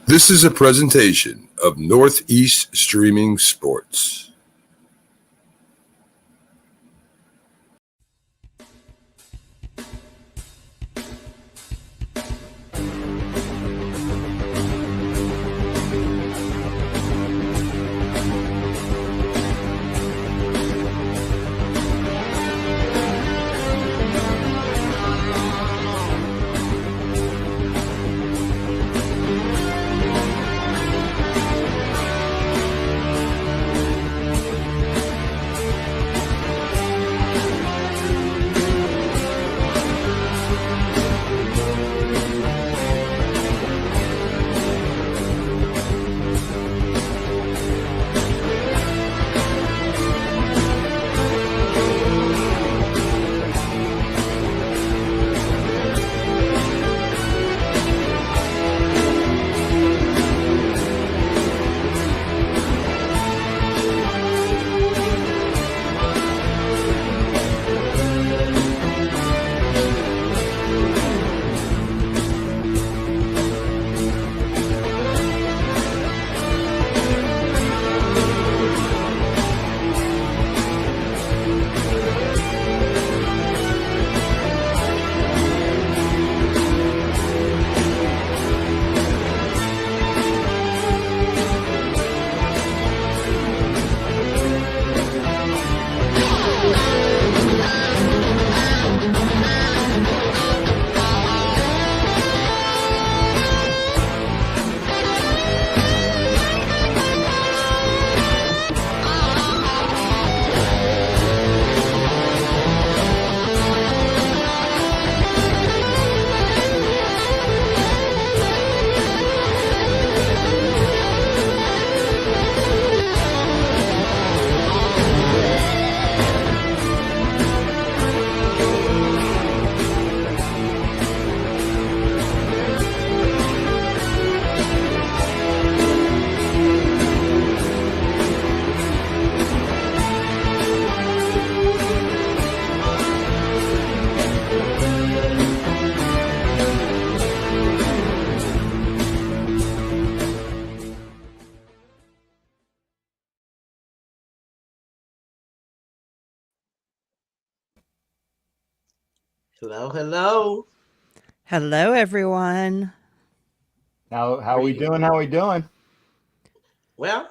This is a presentation of Northeast Streaming Sports. Hello, hello. Hello, everyone. How we doing? How we doing? Well,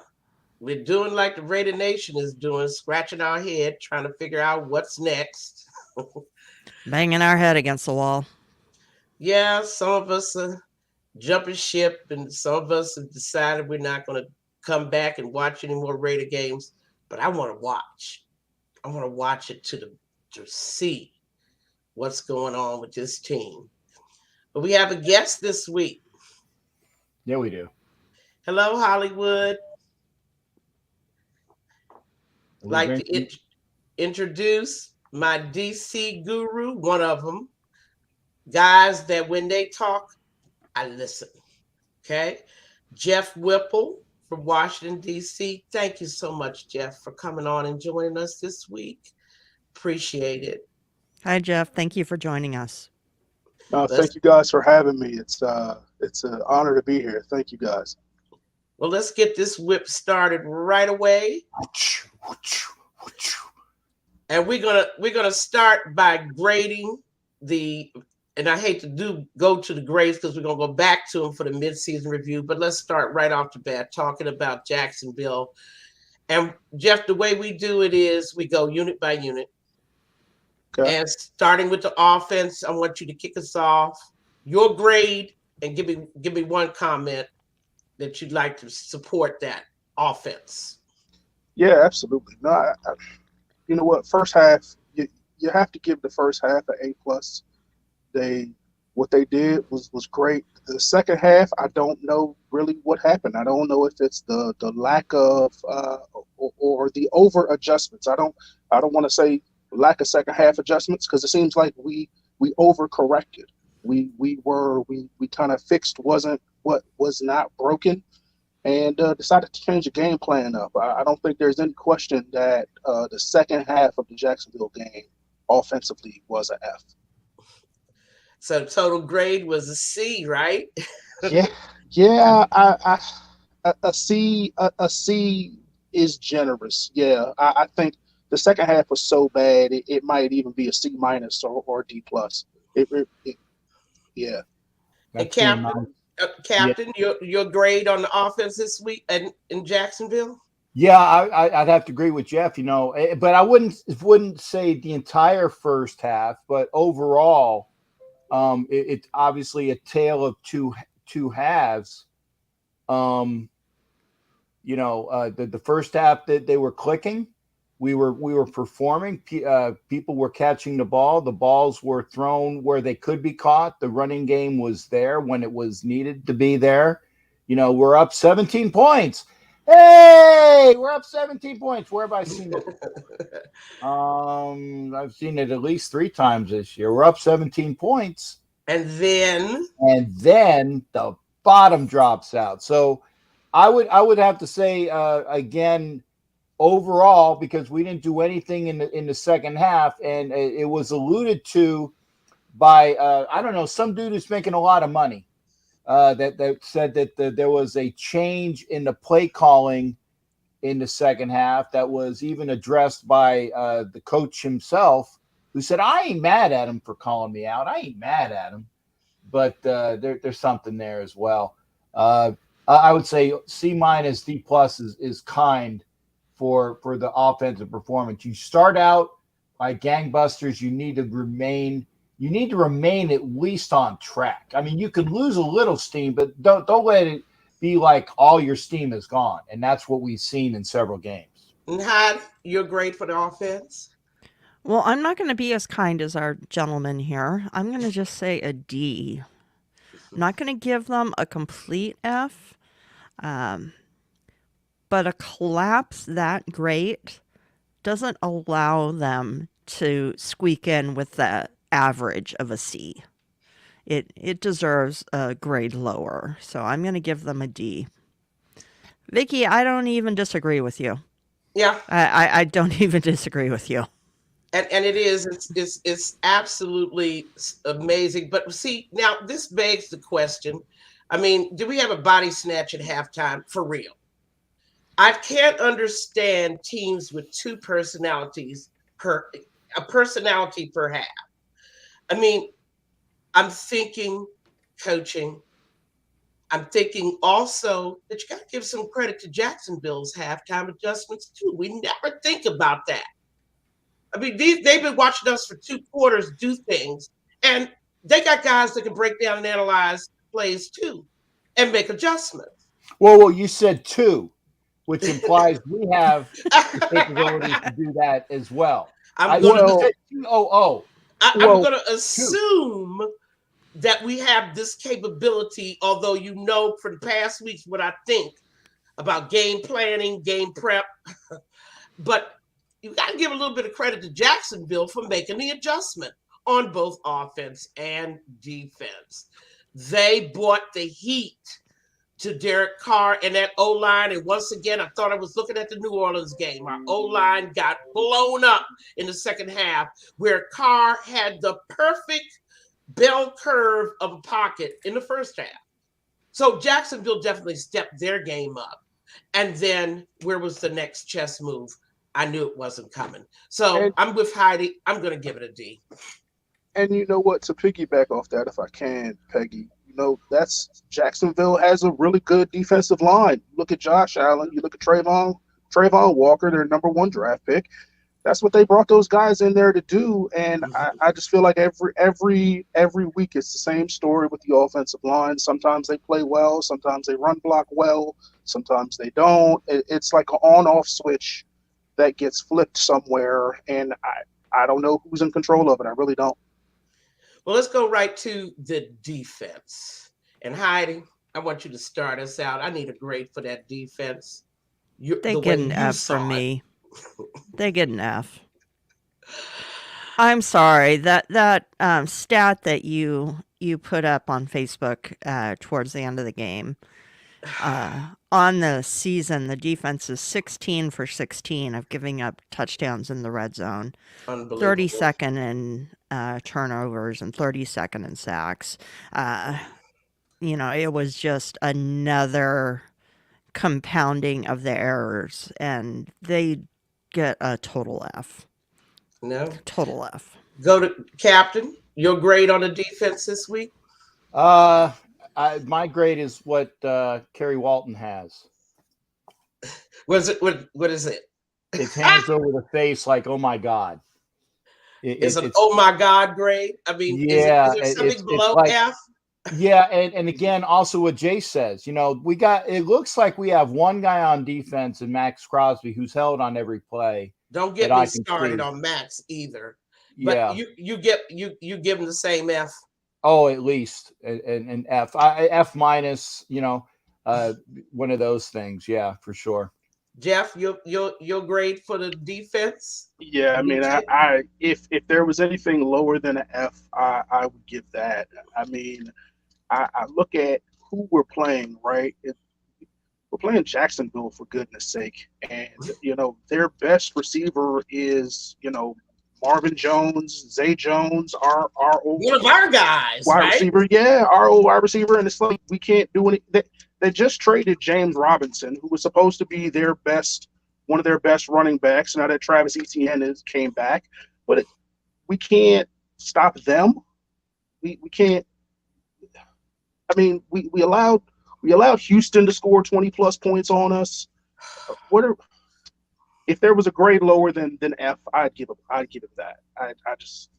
we're doing like the Raider Nation is doing, scratching our head, trying to figure out what's next. Banging our head against the wall. Yeah, some of us are jumping ship, and some of us have decided we're not going to come back and watch any more Raider games. But I want to watch. I want to watch it to see what's going on with this team. But we have a guest this week. Yeah, we do. Hello, Hollywood. Like to introduce my DC guru, one of them. Guys that when they talk, I listen. Okay? Jeff Whipple from Washington, D.C. Thank you so much, Jeff, for coming on and joining us this week. Appreciate it. Hi, Jeff. Thank you for joining us. Thank you guys for having me. It's an honor to be here. Thank you guys. Well, let's get this whip started right away. And we're gonna start by grading and I hate to go to the grades because we're gonna go back to them for the midseason review, but let's start right off the bat talking about Jacksonville. And Jeff, the way we do it is we go unit by unit. Okay. And starting with the offense, I want you to kick us off. Your grade, and give me one comment that you'd like to support that offense. Yeah, absolutely. No, you know what? First half, you have to give the first half an A+. What they did was great. The second half, I don't know really what happened. I don't know if it's the lack of or the over adjustments. I don't want to say lack of second half adjustments because it seems like we overcorrected. We kind of fixed what was not broken, and decided to change the game plan up. I don't think there's any question that the second half of the Jacksonville game offensively was an F. So total grade was a C, right? Yeah, a C is generous. Yeah, I think the second half was so bad it might even be a C minus or D plus. Yeah. And That's being nice. Yeah. Captain, your grade on the offense this week and in Jacksonville? Yeah, I'd have to agree with Jeff, but I wouldn't say the entire first half, but overall, it's obviously a tale of two halves. The first half that they were clicking, we were performing. People were catching the ball. The balls were thrown where they could be caught. The running game was there when it was needed to be there. We're up 17 points. Hey, we're up 17 points. Where have I seen it? I've seen it at least 3 times this year. We're up 17 points. And then the bottom drops out. So I would have to say again, overall, because we didn't do anything in the second half, and it was alluded to by I don't know, some dude who's making a lot of money that said that there was a change in the play calling in the second half that was even addressed by the coach himself, who said, "I ain't mad at him for calling me out. I ain't mad at him, but there's something there as well." I would say C minus D plus is kind for the offensive performance. You start out by gangbusters. You need to remain at least on track. I mean, you could lose a little steam, but don't let it be like all your steam is gone. And that's what we've seen in several games. and Heidi, your grade for the offense? Well, I'm not going to be as kind as our gentleman here. I'm going to just say a D. I'm not going to give them a complete F, but a collapse that great doesn't allow them to squeak in with the average of a C. It deserves a grade lower, so I'm going to give them a D. Vicky, I don't even disagree with you. Yeah. I don't even disagree with you. And it's absolutely amazing. But see, now this begs the question. I mean, do we have a body snatch at halftime for real? I can't understand teams with 2 personalities a personality per half. I mean, I'm thinking coaching. I'm thinking also that you got to give some credit to Jacksonville's halftime adjustments too. We never think about that. I mean, they've been watching us for 2 quarters do things, and they got guys that can break down and analyze plays too and make adjustments. Well, you said 2, which implies we have the capability to do that as well. I'm going to assume that we have this capability, although for the past weeks what I think about game planning, game prep, but you got to give a little bit of credit to Jacksonville for making the adjustment on both offense and defense. They brought the heat to Derek Carr and that O-line. And once again, I thought I was looking at the New Orleans game. Our O-line got blown up in the second half, where Carr had the perfect bell curve of a pocket in the first half. So Jacksonville definitely stepped their game up. And then where was the next chess move? I knew it wasn't coming. So I'm with Heidi. I'm going to give it a D. And you know what? To piggyback off that, if I can, Peggy, that's Jacksonville has a really good defensive line. Look at Josh Allen. You look at Trayvon Walker, their number 1 draft pick. That's what they brought those guys in there to do. And I just feel like every week it's the same story with the offensive line. Sometimes they play well. Sometimes they run block well. Sometimes they don't. It's like an on-off switch that gets flipped somewhere. And I don't know who's in control of it. I really don't. Well, let's go right to the defense. And Heidi, I want you to start us out. I need a grade for that defense. They get an F from me. They get an F. I'm sorry. That stat that you put up on Facebook towards the end of the game, on the season, the defense is 16 for 16 of giving up touchdowns in the red zone, 32nd in turnovers and 32nd in sacks. it was just another compounding of the errors, and they get a total F. No. Total F. Go to Captain. Your grade on the defense this week? My grade is what Kerry Walton has. What is it? It's hands over the face, like, oh my God. It's an oh my God grade. I mean, yeah, is there something it's below like, F? Yeah, and again, also what Jay says, it looks like we have one guy on defense and Max Crosby who's held on every play. Don't get me started on Max either. But you give him the same F. Oh, at least an F. F minus, one of those things. Yeah, for sure. Jeff, your grade for the defense? Yeah, I mean, I if there was anything lower than an F, I would give that. I mean, I look at who we're playing, right? We're playing Jacksonville, for goodness sake. And, their best receiver is, Marvin Jones, Zay Jones, our old one of our guys, wide right? receiver. Yeah, our old wide receiver. And it's like, we can't do anything. They just traded James Robinson, who was supposed to be one of their best running backs. Now that Travis Etienne came back. But we can't stop them. We can't. I mean, we allowed Houston to score 20+ points on us. If there was a grade lower than F, I'd give it that. I just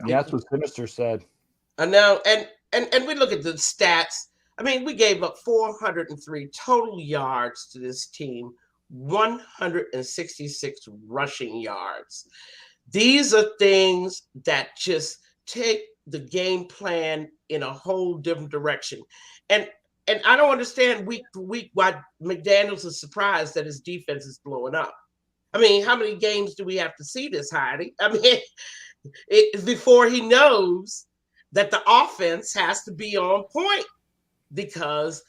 that's what Sinister said. I know, and we look at the stats. I mean, we gave up 403 total yards to this team, 166 rushing yards. These are things that just take the game plan in a whole different direction. And I don't understand week to week why McDaniels is surprised that his defense is blowing up. I mean, how many games do we have to see this, Heidi? I mean, before he knows that the offense has to be on point, because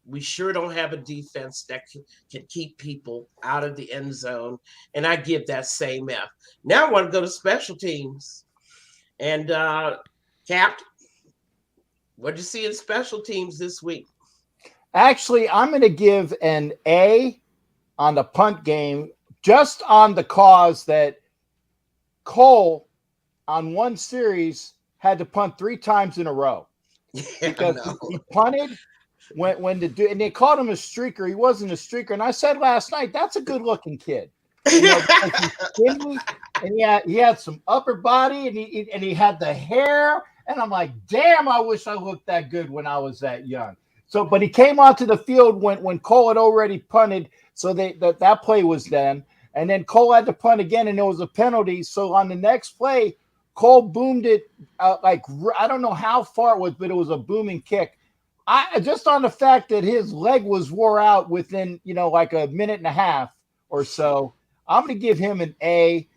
we sure don't have a defense that can keep people out of the end zone. And I give that same F. Now I want to go to special teams. And Captain, what did you see in special teams this week? Actually, I'm going to give an A on the punt game, just on the cause that Cole on one series had to punt 3 times in a row. Because he punted when the dude, and they called him a streaker. He wasn't a streaker. And I said last night, that's a good looking kid. Because he's skinny, and he had some upper body, and he had the hair. And I'm like, damn, I wish I looked that good when I was that young. So, but he came onto the field when Cole had already punted. So that play was done. And then Cole had to punt again, and there was a penalty. So on the next play, Cole boomed it I don't know how far it was, but it was a booming kick. I just on the fact that his leg was wore out within like a minute and a half or so, I'm going to give him an A.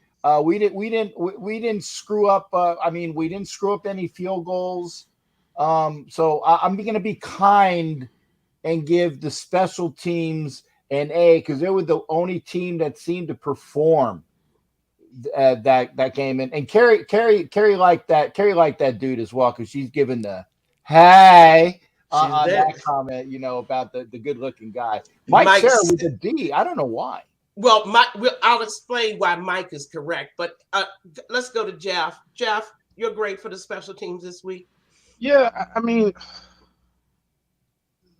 We didn't screw up. We didn't screw up any field goals. So I'm going to be kind and give the special teams an A, because they were the only team that seemed to perform that game. And Carrie liked that dude as well, because she's given the hey on that comment, about the good looking guy. Mike Sarah with a D. I don't know why. Well, I'll explain why Mike is correct, but let's go to Jeff. Jeff, you're great for the special teams this week. Yeah, I mean,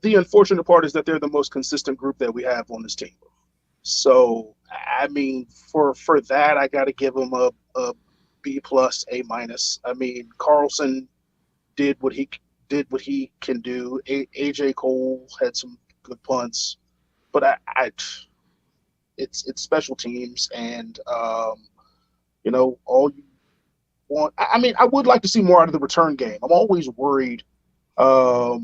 the unfortunate part is that they're the most consistent group that we have on this team. So, I mean, for that, I got to give them a B+, A-. I mean, Carlson did what he can do. AJ Cole had some good punts, but it's special teams, and all you want. I mean, I would like to see more out of the return game. I'm always worried. I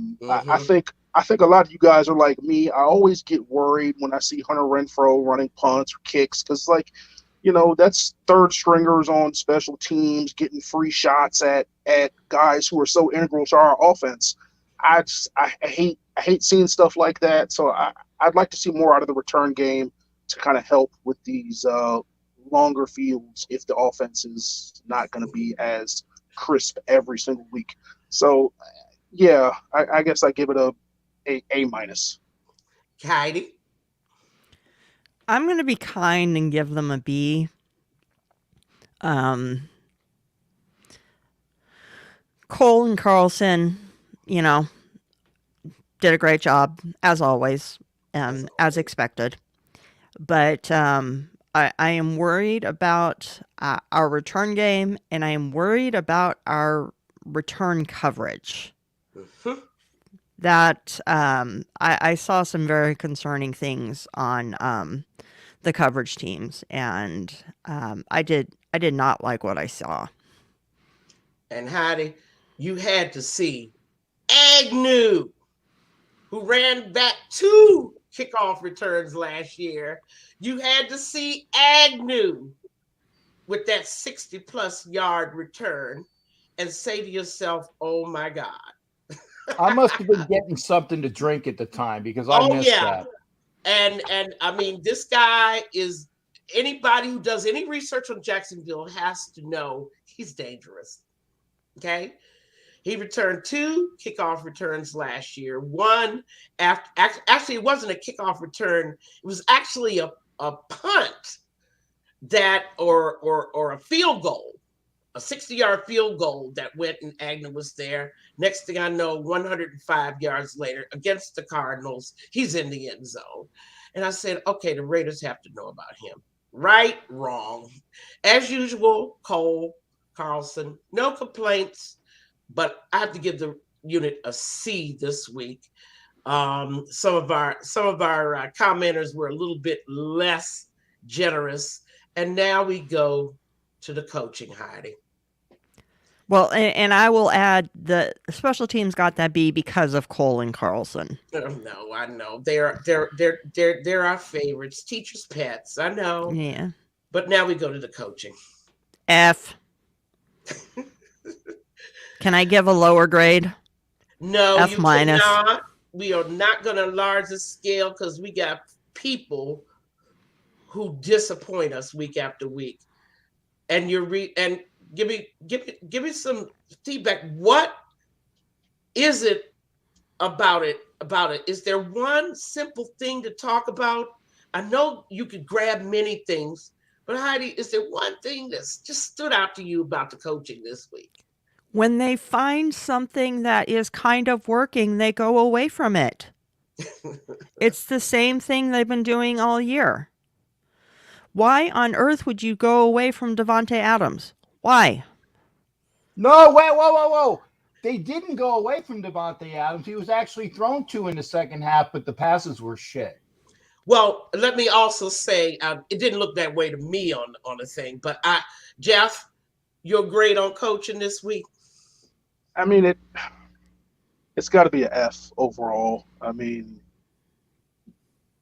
think a lot of you guys are like me. I always get worried when I see Hunter Renfrow running punts or kicks, because, that's third stringers on special teams getting free shots at guys who are so integral to our offense. I hate seeing stuff like that. So I'd like to see more out of the return game to kind of help with these longer fields if the offense is not going to be as crisp every single week. So Yeah, I guess I give it a minus. Heidi. I'm going to be kind and give them a B. Cole and Carlson, you know, did a great job as always, as expected. But I am worried about our return game, and I am worried about our return coverage. Mhm. That I saw some very concerning things on the coverage teams, and I did not like what I saw. And Heidi, you had to see Agnew, who ran back 2 kickoff returns last year. You had to see Agnew with that 60-plus yard return and say to yourself, oh my God. I must have been getting something to drink at the time because I Oh missed yeah. that. And I mean, this guy is, anybody who does any research on Jacksonville has to know he's dangerous. Okay. He returned 2 kickoff returns last year. One after, actually, it wasn't a kickoff return. It was actually a punt that, or a field goal, a 60-yard field goal that went, and Agnew was there. Next thing I know, 105 yards later against the Cardinals, he's in the end zone. And I said, okay, the Raiders have to know about him. Right, wrong. As usual, Cole, Carlson, no complaints, but I have to give the unit a C this week. Some of our commenters were a little bit less generous, and now we go to the coaching, Heidi. Well, and I will add the special teams got that B because of Cole and Carlson. No, I know they're our favorites, teachers' pets. I know. Yeah. But now we go to the coaching. F. Can I give a lower grade? No, F you minus. cannot. We are not going to enlarge the scale because we got people who disappoint us week after week. And and give me some feedback. What is it about it? Is there one simple thing to talk about? I know you could grab many things, but Heidi, is there one thing that's just stood out to you about the coaching this week? When they find something that is kind of working, they go away from it. It's the same thing they've been doing all year. Why on earth would you go away from Davante Adams? Why? No, wait, whoa. They didn't go away from Davante Adams. He was actually thrown to in the second half, but the passes were shit. Well, let me also say, it didn't look that way to me on the thing, but Jeff, your grade on coaching this week? I mean, it's got to be an F overall. I mean,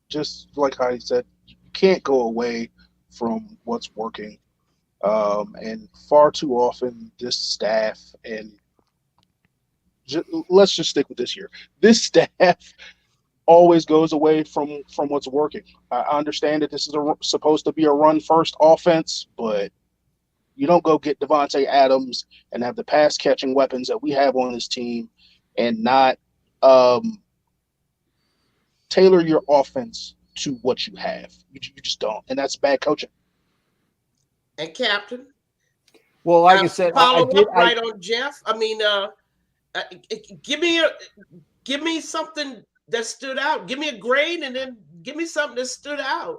just like Heidi said, you can't go away from what's working. And far too often, this staff, and let's just stick with this year, this staff always goes away from what's working. I understand that this is supposed to be a run-first offense, but you don't go get Davante Adams and have the pass-catching weapons that we have on this team and not tailor your offense to what you have. You just don't, and that's bad coaching. And Captain? Well, like I said, follow up right on Jeff. I mean, give me something that stood out. Give me a grade, and then give me something that stood out.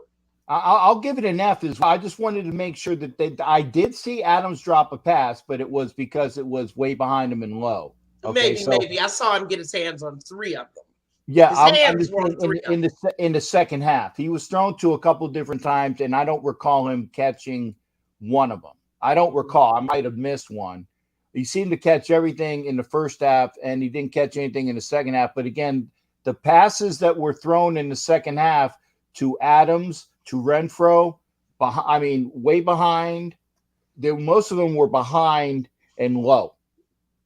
I'll give it an F as well. I just wanted to make sure that I did see Adams drop a pass, but it was because it was way behind him and low. Okay, maybe I saw him get his hands on 3 of them. Yeah, I'm just in the second half, he was thrown to a couple different times, and I don't recall him catching one of them. I don't recall. I might have missed one. He seemed to catch everything in the first half, and he didn't catch anything in the second half. But again, the passes that were thrown in the second half to Adams, to Renfro, way behind. Most of them were behind and low.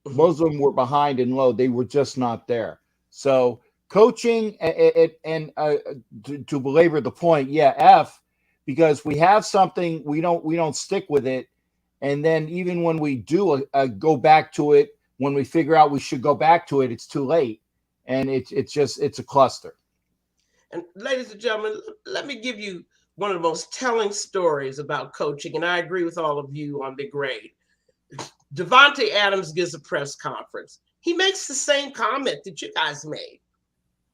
Most of them were behind and low. They were just not there. So coaching, and to belabor the point, yeah, F, because we have something, we don't stick with it, and then even when we do go back to it, when we figure out we should go back to it, it's too late, and it's a cluster. And ladies and gentlemen, let me give you one of the most telling stories about coaching, and I agree with all of you on the grade. Davante Adams gives a press conference. He makes the same comment that you guys made.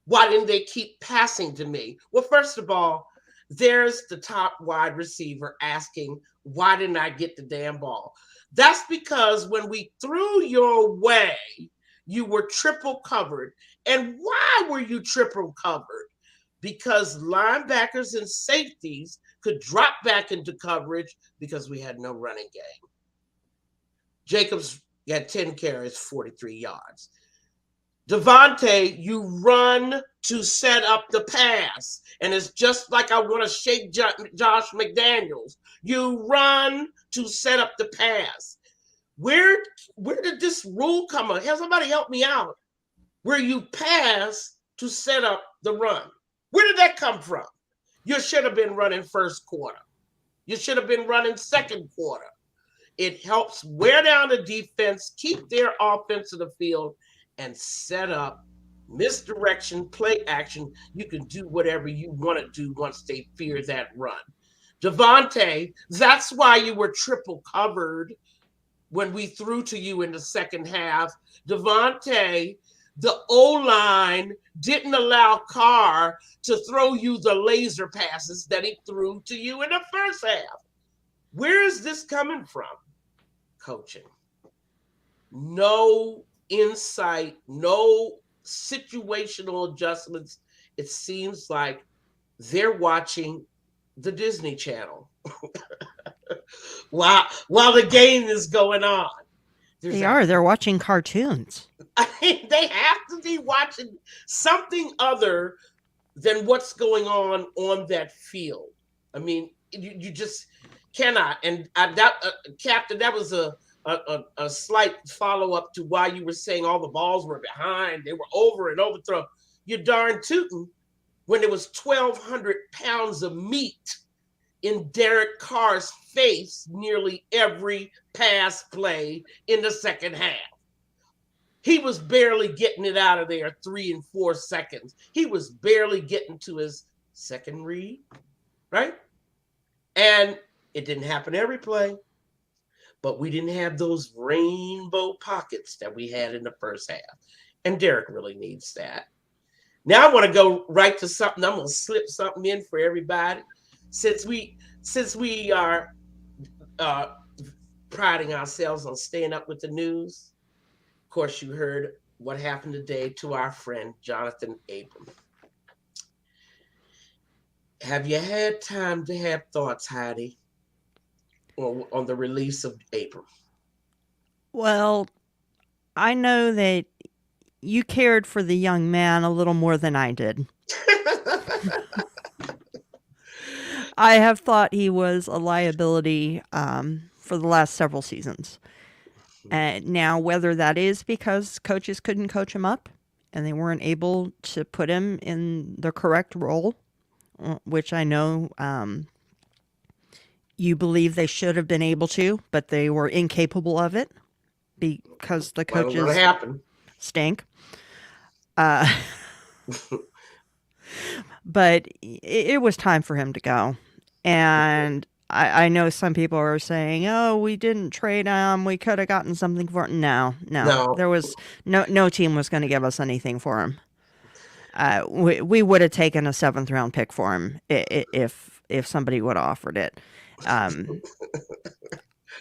Why didn't they keep passing to me? Well, first of all, there's the top wide receiver asking, why didn't I get the damn ball? That's because when we threw your way, you were triple covered. And why were you triple covered? Because linebackers and safeties could drop back into coverage because we had no running game. Jacobs had 10 carries, 43 yards. Davante, you run to set up the pass. And it's just like I want to shake Josh McDaniels. You run to set up the pass. Where did this rule come from? Have somebody help me out. Where you pass to set up the run. Where did that come from? You should have been running first quarter. You should have been running second quarter. It helps wear down the defense, keep their offense in the field, and set up misdirection, play action. You can do whatever you want to do once they fear that run. Davante, that's why you were triple covered when we threw to you in the second half. Davante, the O-line didn't allow Carr to throw you the laser passes that he threw to you in the first half. Where is this coming from? Coaching. No insight, no situational adjustments. It seems like they're watching the Disney Channel while the game is going on. They're watching cartoons. I mean, they have to be watching something other than what's going on that field. I mean, you just cannot. And Captain, that was a slight follow-up to why you were saying all the balls were behind. They were over and overthrown. You're darn tootin' when there was 1,200 pounds of meat in Derek Carr's face nearly every pass play in the second half. He was barely getting it out of there 3 and 4 seconds. He was barely getting to his second read, right? And it didn't happen every play, but we didn't have those rainbow pockets that we had in the first half. And Derek really needs that. Now I want to go right to something. I'm going to slip something in for everybody. Since we are priding ourselves on staying up with the news, of course, you heard what happened today to our friend Jonathan Abram. Have you had time to have thoughts, Heidi, on the release of Abram? Well, I know that you cared for the young man a little more than I did. I have thought he was a liability for the last several seasons. Now, whether that is because coaches couldn't coach him up and they weren't able to put him in the correct role, which I know you believe they should have been able to, but they were incapable of it because the coaches stink. But it was time for him to go. And I know some people are saying, oh, we didn't trade him. We could have gotten something for him. No. There was no team was going to give us anything for him. We would have taken a 7th round pick for him if somebody would have offered it.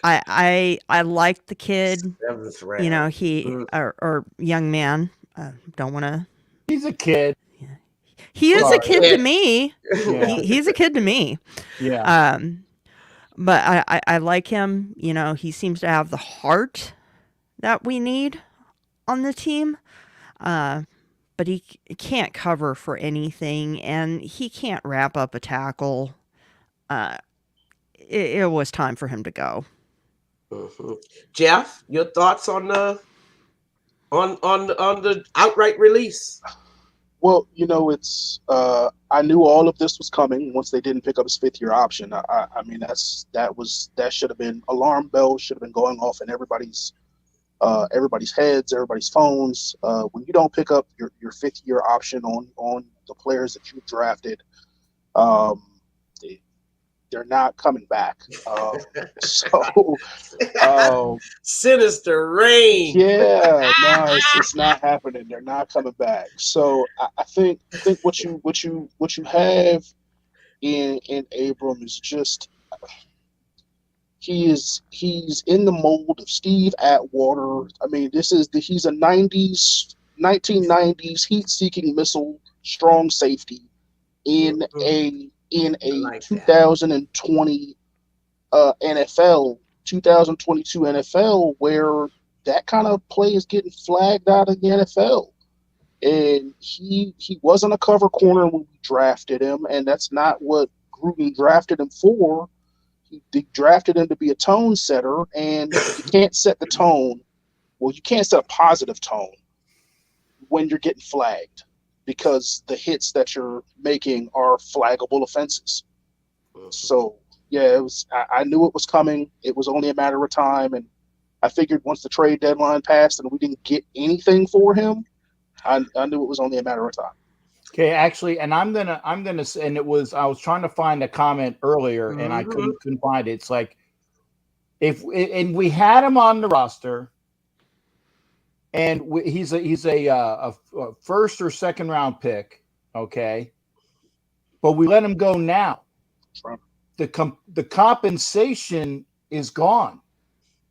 I liked the kid. You know, he or young man. Don't want to. He's a kid. He is a kid to me. Yeah. He's a kid to me. Yeah. But I like him. You know, he seems to have the heart that we need on the team. But he can't cover for anything, and he can't wrap up a tackle. It was time for him to go. Mm-hmm. Jeff, your thoughts on the outright release? Well, you know, it's I knew all of this was coming once they didn't pick up his 5th-year option. I mean, that should have been alarm bells should have been going off in everybody's everybody's heads, everybody's phones. When you don't pick up your fifth-year option on the players that you drafted, they're not coming back. Sinister Rain. Yeah, no, it's not happening. They're not coming back. So I think what you have in Abram is just he's in the mold of Steve Atwater. I mean, he's a 1990s heat-seeking missile, strong safety in a like 2020 NFL, 2022 NFL, where that kind of play is getting flagged out of the NFL. And he wasn't a cover corner when we drafted him, and that's not what Gruden drafted him for. He drafted him to be a tone setter, and you can't set the tone. Well, you can't set a positive tone when you're getting flagged, because the hits that you're making are flaggable offenses. So, yeah, I knew it was coming. It was only a matter of time, and I figured once the trade deadline passed and we didn't get anything for him, I knew it was only a matter of time. Okay, actually, and I'm gonna say, and I was trying to find a comment earlier, and I couldn't find it. It's like and we had him on the roster, and he's a first or second round pick, okay, but we let him go now. The compensation is gone.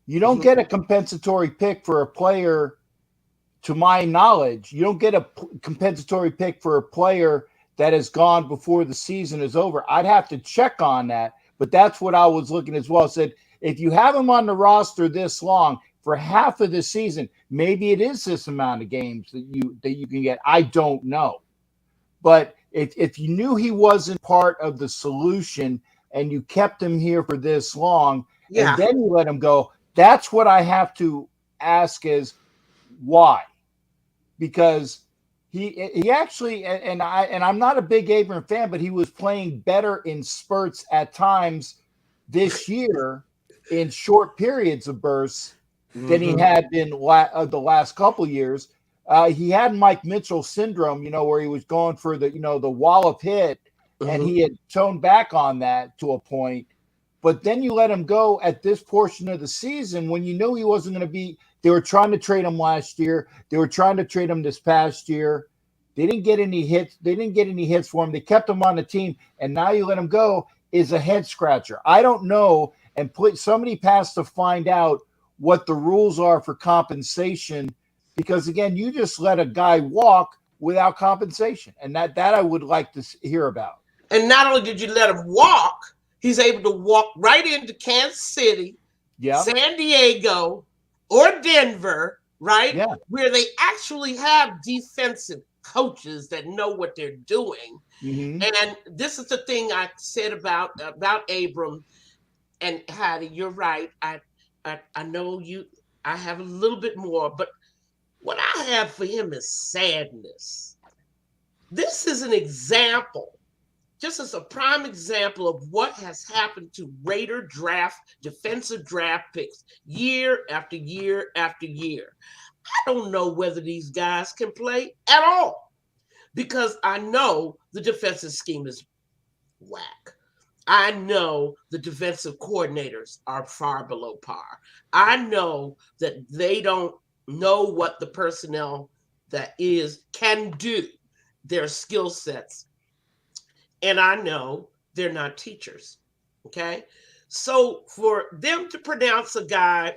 You don't get a compensatory pick for a player. To my knowledge, you don't get a compensatory pick for a player that has gone before the season is over. I'd have to check on that, but that's what I was looking as well. I said, if you have him on the roster this long for half of the season, maybe it is this amount of games that you can get. I don't know. But if you knew he wasn't part of the solution and you kept him here for this long, and then you let him go, that's what I have to ask is why? Because he actually, and I'm not a big Abram fan, but he was playing better in spurts at times this year in short periods of bursts than he had been the last couple of years. He had Mike Mitchell syndrome, where he was going for the wallop hit, and he had toned back on that to a point. But then you let him go at this portion of the season when you knew he wasn't going to be. They were trying to trade him last year. They were trying to trade him this past year. They didn't get any hits. They didn't get any hits for him. They kept him on the team, and now you let him go is a head scratcher. I don't know, and somebody has to find out what the rules are for compensation, because again, you just let a guy walk without compensation, and that I would like to hear about. And not only did you let him walk, he's able to walk right into Kansas City, San Diego, or Denver, right? Yeah. Where they actually have defensive coaches that know what they're doing. And this is the thing I said about Abram and Heidi. You're right. I know I have a little bit more, but what I have for him is sadness. This is an example. Just as a prime example of what has happened to Raider defensive draft picks year after year after year. I don't know whether these guys can play at all, because I know the defensive scheme is whack. I know the defensive coordinators are far below par. I know that they don't know what the personnel can do, their skill sets. And I know they're not teachers, okay? So for them to pronounce a guy,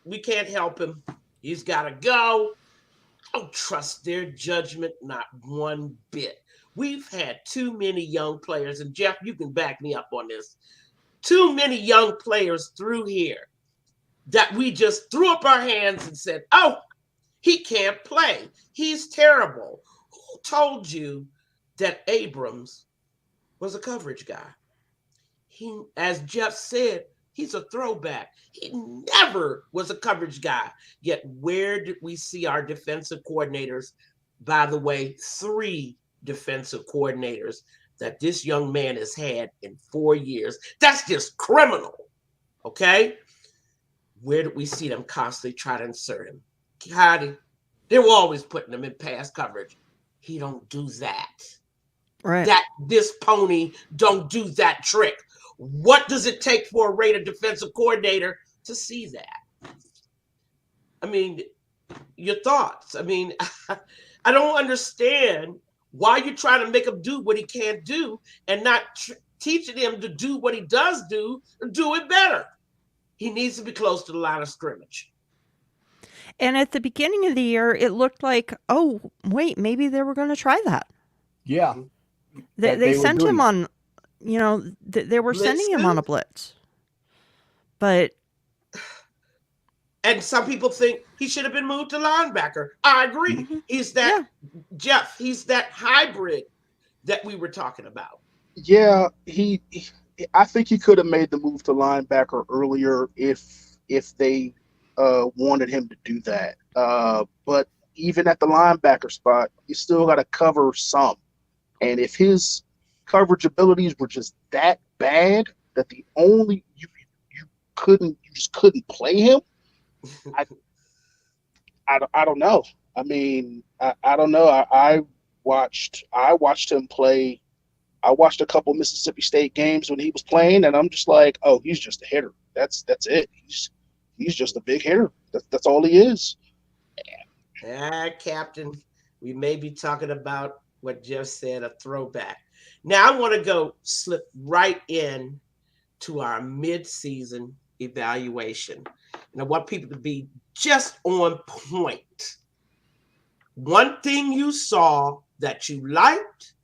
we can't help him, he's got to go, I don't trust their judgment not one bit. We've had too many young players, and Jeff, you can back me up on this, too many young players through here that we just threw up our hands and said, oh, he can't play, he's terrible. Who told you that Abrams was a coverage guy? He, as Jeff said, he's a throwback. He never was a coverage guy. Yet where did we see our defensive coordinators? By the way, 3 defensive coordinators that this young man has had in 4 years. That's just criminal, okay? where did we see them constantly try to insert him? Heidi, they were always putting him in pass coverage. He don't do that. Right. This pony don't do that trick. What does it take for a Raider defensive coordinator to see that? I mean, your thoughts. I mean, I don't understand why you're trying to make him do what he can't do and not teaching him to do what he does do and do it better. He needs to be close to the line of scrimmage. And at the beginning of the year, it looked like, oh, wait, maybe they were going to try that. Yeah. They sent him on, they were Blitz sending him on a blitz. But. And some people think he should have been moved to linebacker. I agree. Mm-hmm. He's that, Jeff, he's that hybrid that we were talking about. Yeah, I think he could have made the move to linebacker earlier if they wanted him to do that. But even at the linebacker spot, you still got to cover some. And if his coverage abilities were just that bad that you just couldn't play him, I don't know. I mean, I don't know. I watched him play. I watched a couple Mississippi State games when he was playing, and I'm just like, oh, he's just a hitter. That's it. He's just a big hitter. That's all he is. Captain, we may be talking about what Jeff said, a throwback. Now I want to slip right in to our mid-season evaluation. And I want people to be just on point. One thing you saw that you liked,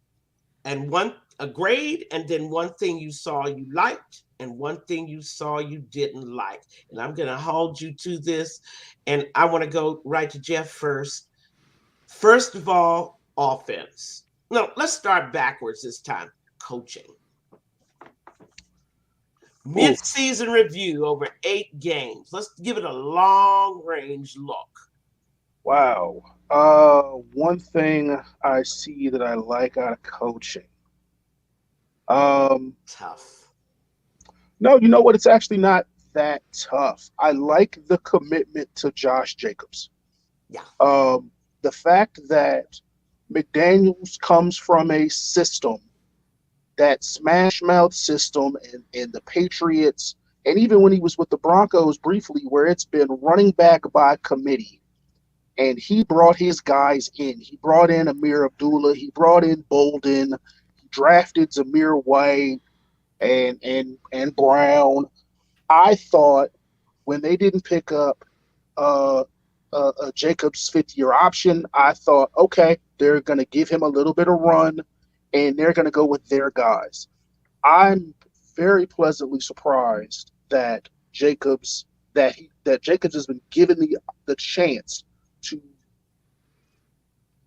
and a grade, and then one thing you saw you liked, and one thing you saw you didn't like. And I'm going to hold you to this, and I want to go right to Jeff first. First of all, offense. No, let's start backwards this time. Coaching. Mid-season review over 8 games. Let's give it a long-range look. Wow. One thing I see that I like out of coaching. Tough. No, you know what? It's actually not that tough. I like the commitment to Josh Jacobs. Yeah. The fact that McDaniels comes from a system, that smash mouth system, and the Patriots, and even when he was with the Broncos briefly, where it's been running back by committee, and he brought his guys in. He brought in Amir Abdullah. He brought in Bolden. He drafted Zamir White and Brown. I thought when they didn't pick up a Jacobs 5th-year option, I thought, okay, they're going to give him a little bit of run, and they're going to go with their guys. I'm very pleasantly surprised that Jacobs has been given the chance to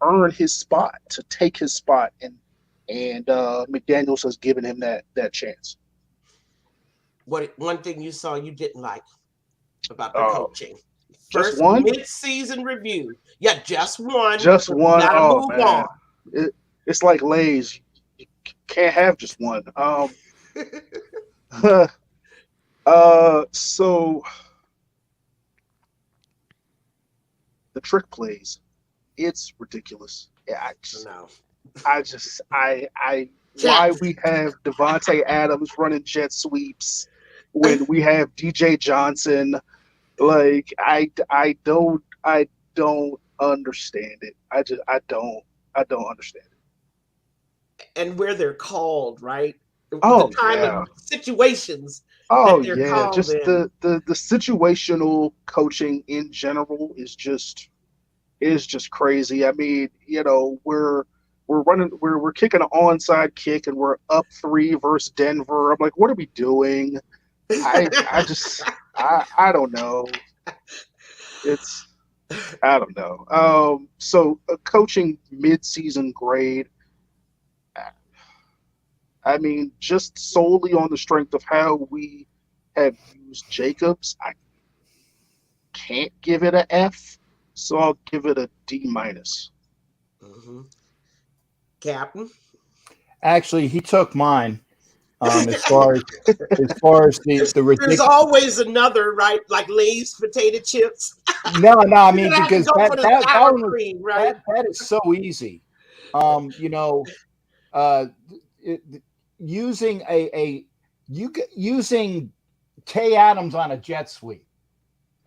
earn his spot, to take his spot, and McDaniels has given him that chance. What one thing you saw you didn't like about the coaching? Just First one? mid-season review. Yeah, just one. Just one. Gotta move man. on. It's like Lay's. You can't have just one. So the trick plays, it's ridiculous. Yeah, why we have Devontae Adams running jet sweeps when we have DJ Johnson? Like, I don't understand it. I don't understand it. And where they're called, right? Oh, the time yeah. of situations. Oh, that yeah. Just in. the situational coaching in general is just crazy. I mean, we're kicking an onside kick and we're up 3 versus Denver. I'm like, what are we doing? I don't know. I don't know. So a coaching mid-season grade, I mean, just solely on the strength of how we have used Jacobs, I can't give it an F, so I'll give it a D-. Mm-hmm. Captain? Actually, he took mine. As far as the There's ridiculous. always another, right? Like Lay's potato chips. No, I mean, You're gonna have to because go for the that sour one cream, right? that is so easy. You know, using using Tay Adams on a jet sweep.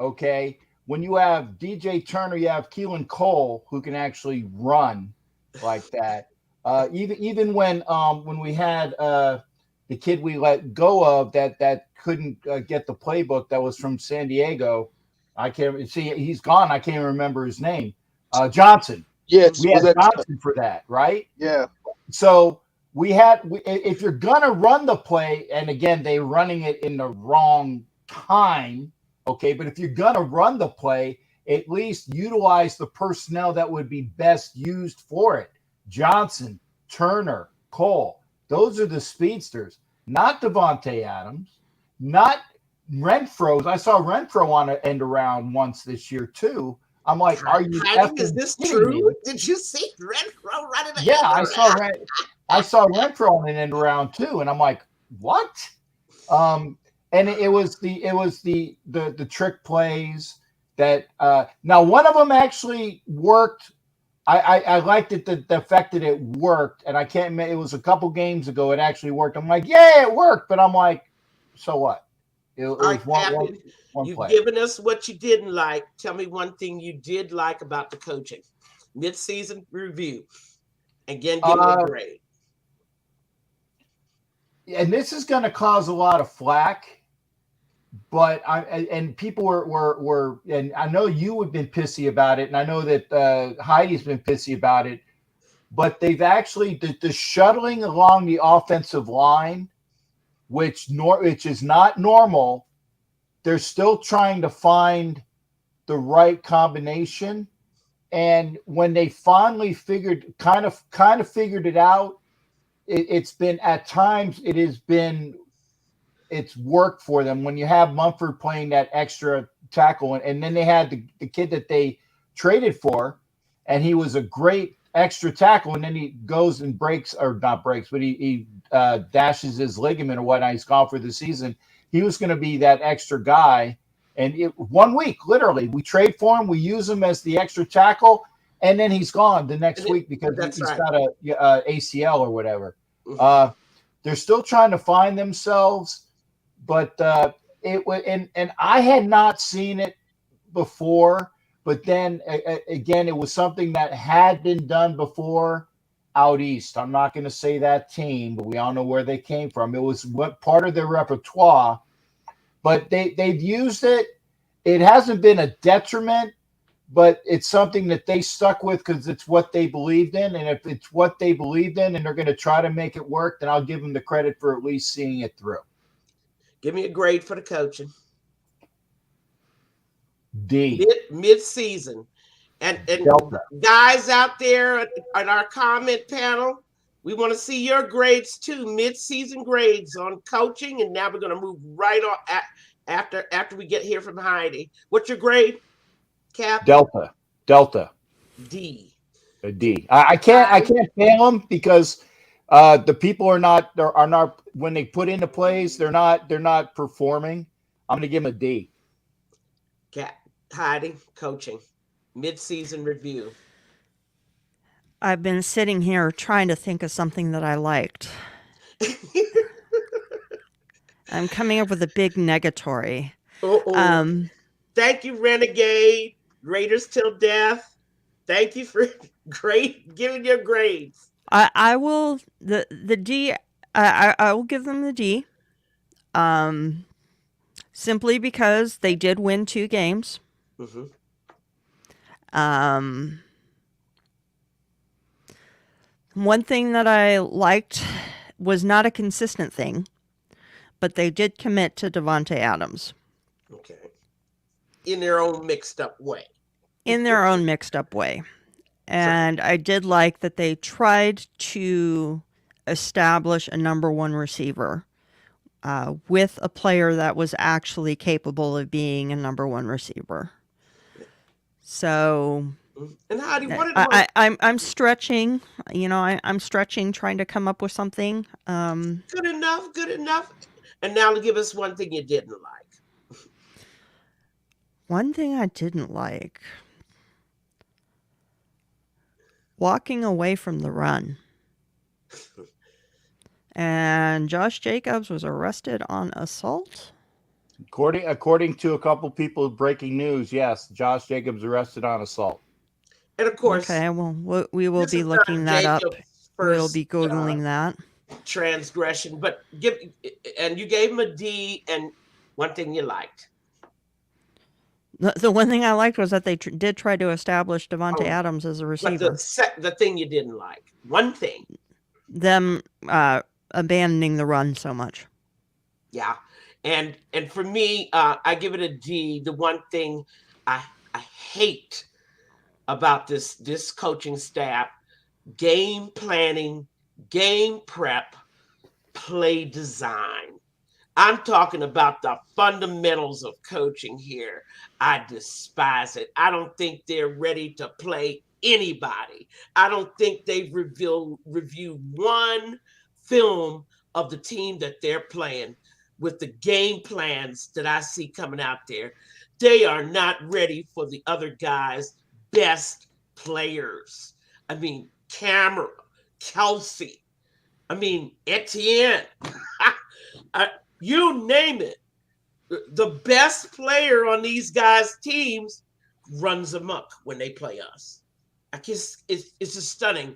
Okay, when you have DJ Turner, you have Keelan Cole who can actually run like that. Even when we had the kid we let go of that couldn't get the playbook, that was from San Diego. I can't see, he's gone. I can't remember his name. Johnson. Yes, We was had that? Johnson for that, right? Yeah, So if you're gonna run the play, and again they're running it in the wrong time, okay. But if you're gonna run the play, at least utilize the personnel that would be best used for it. Johnson, Turner, Cole. Those are the speedsters, not Devontae Adams, not Renfro's. I saw Renfro on an end around once this year too. I'm like, are you Heidi, is effing this kidding true? me? Did you see Renfro running the Yeah, end I saw Renfro on an end around too, and I'm like, what? And it was the trick plays that now one of them actually worked. I liked it, the fact that it worked, and I can't. It was a couple games ago. It actually worked. I'm like, yeah, it worked, but I'm like, so what? It All was right, Captain, one you've play. given us what you didn't like. Tell me one thing you did like about the coaching. Mid-season review. Again, give me a grade. And this is going to cause a lot of flack, but people were, and I know you have been pissy about it, and I know that Heidi's been pissy about it, but they've actually the shuttling along the offensive line, which is not normal. They're still trying to find the right combination, and when they finally kind of figured it out, it's been at times it's worked for them. When you have Mumford playing that extra tackle, and then they had the kid that they traded for, and he was a great extra tackle, and then he goes and he dashes his ligament or whatnot. He's gone for the season. He was going to be that extra guy, and 1 week, literally, we trade for him, we use him as the extra tackle, and then he's gone the next week because he's got a ACL or whatever. They're still trying to find themselves, but and I had not seen it before. But then again, it was something that had been done before out east. I'm not going to say that team, but we all know where they came from. It was what part of their repertoire, but they've used it. It hasn't been a detriment, but it's something that they stuck with because it's what they believed in. And if it's what they believed in and they're going to try to make it work, then I'll give them the credit for at least seeing it through. Give me a grade for the coaching. D. Mid-season. And guys out there on our comment panel, we want to see your grades too, mid-season grades on coaching. And now we're going to move right on after we get here from Heidi. What's your grade, Cap? Delta. D. A D. I can't fail them because the people are not when they put into plays, they're not performing. I'm going to give them a D. Cap. Heidi, coaching, mid-season review. I've been sitting here trying to think of something that I liked. I'm coming up with a big negatory. Thank you, Renegade. Raiders till death. Thank you for giving your grades. I will the D. I will give them the D. Simply because they did win 2 games. Mm-hmm. One thing that I liked was not a consistent thing, but they did commit to Devontae Adams. Okay. In their own mixed up way. And I did like that they tried to establish a number 1 receiver with a player that was actually capable of being a number 1 receiver. So And Heidi, what did one? I'm stretching. You know, I'm stretching, trying to come up with something. Good enough, good enough. And now give us one thing you didn't like. One thing I didn't like. Walking away from the run. And Josh Jacobs was arrested on assault. According to a couple people breaking news, yes, Josh Jacobs arrested on assault. And of course, okay, well, we will this be is looking not that up. Jacob's We'll first be Googling that. transgression, but you gave him a D, and one thing you liked. The one thing I liked was that they did try to establish Devontae Adams as a receiver. But the thing you didn't like, one thing. Them abandoning the run so much. Yeah. And for me, I give it a D. The one thing I hate about this coaching staff, game planning, game prep, play design. I'm talking about the fundamentals of coaching here. I despise it. I don't think they're ready to play anybody. I don't think they've reviewed one film of the team that they're playing with the game plans that I see coming out there. They are not ready for the other guys' best players. I mean, Camera, Kelsey, I mean, Etienne. You name it. The best player on these guys' teams runs amok when they play us. I guess it's just stunning.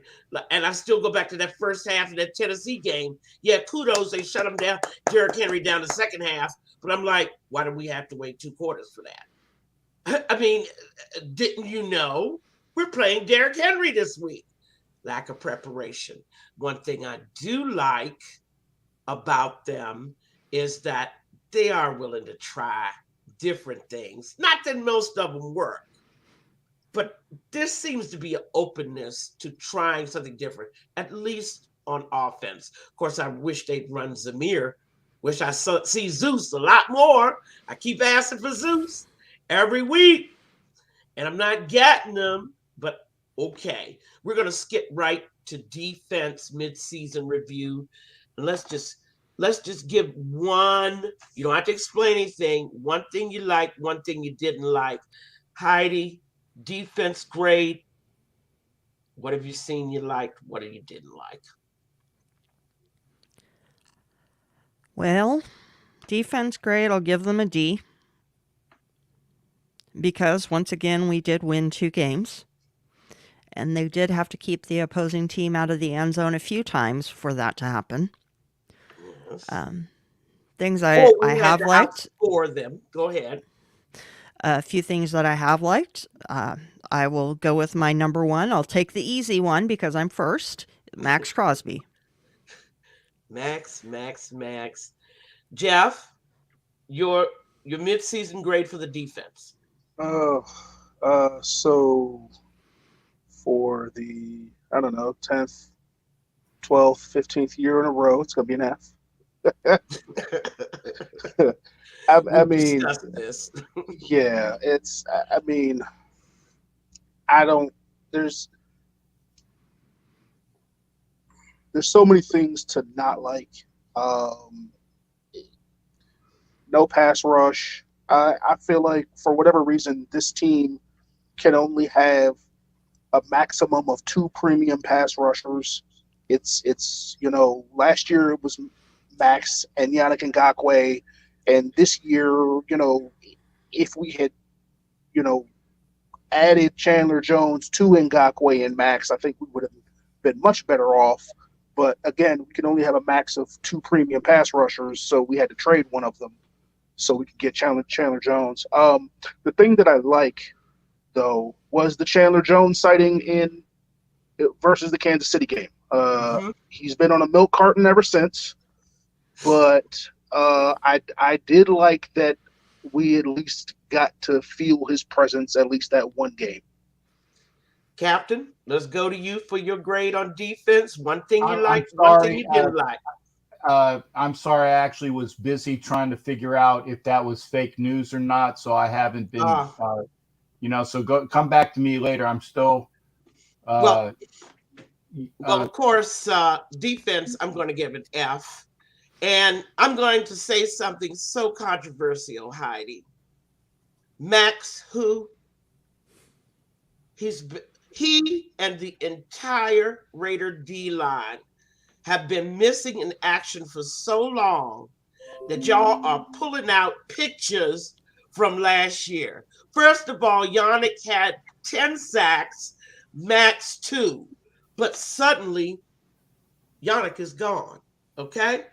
And I still go back to that first half of that Tennessee game. Yeah, kudos. They shut him down, Derrick Henry down the second half. But I'm like, why do we have to wait 2 quarters for that? I mean, didn't you know we're playing Derrick Henry this week? Lack of preparation. One thing I do like about them is that they are willing to try different things. Not that most of them work, but there seems to be an openness to trying something different, at least on offense. Of course, I wish they'd run Zamir. Wish I see Zeus a lot more. I keep asking for Zeus every week, and I'm not getting them, but okay. We're going to skip right to defense midseason review, and let's just give one. You don't have to explain anything. One thing you liked, one thing you didn't like. Heidi, defense grade. What have you seen you liked? What have you didn't like? Well, defense grade, I'll give them a D. Because, once again, we did win 2 games. And they did have to keep the opposing team out of the end zone a few times for that to happen. Yes. Things I have liked. For them. Go ahead. A few things that I have liked. I will go with my number 1. I'll take the easy one because I'm first. Max Crosby. Max. Jeff, your midseason grade for the defense. So for the, I don't know, 10th, 12th, 15th year in a row, it's going to be an F. I mean, this. Yeah, it's, I mean, there's so many things to not like. No pass rush. I feel like for whatever reason, this team can only have a maximum of 2 premium pass rushers. It's last year it was Max and Yannick Ngakoue, and this year, if we had, added Chandler Jones to Ngakoue and Max, I think we would have been much better off. But again, we can only have a max of 2 premium pass rushers, so we had to trade one of them so we could get Chandler Jones. The thing that I like, though, was the Chandler Jones sighting versus the Kansas City game. He's been on a milk carton ever since, but I did like that we at least got to feel his presence at least that one game. Captain, let's go to you for your grade on defense. One thing you liked, one thing you didn't like. I'm sorry, I actually was busy trying to figure out if that was fake news or not, so I haven't been So come back to me later. I'm still. Well, of course, defense, I'm going to give an F. And I'm going to say something so controversial, Heidi. Max, he and the entire Raider D line have been missing in action for so long that y'all are pulling out pictures from last year. First of all, Yannick had 10 sacks, Max 2, but suddenly Yannick is gone, okay?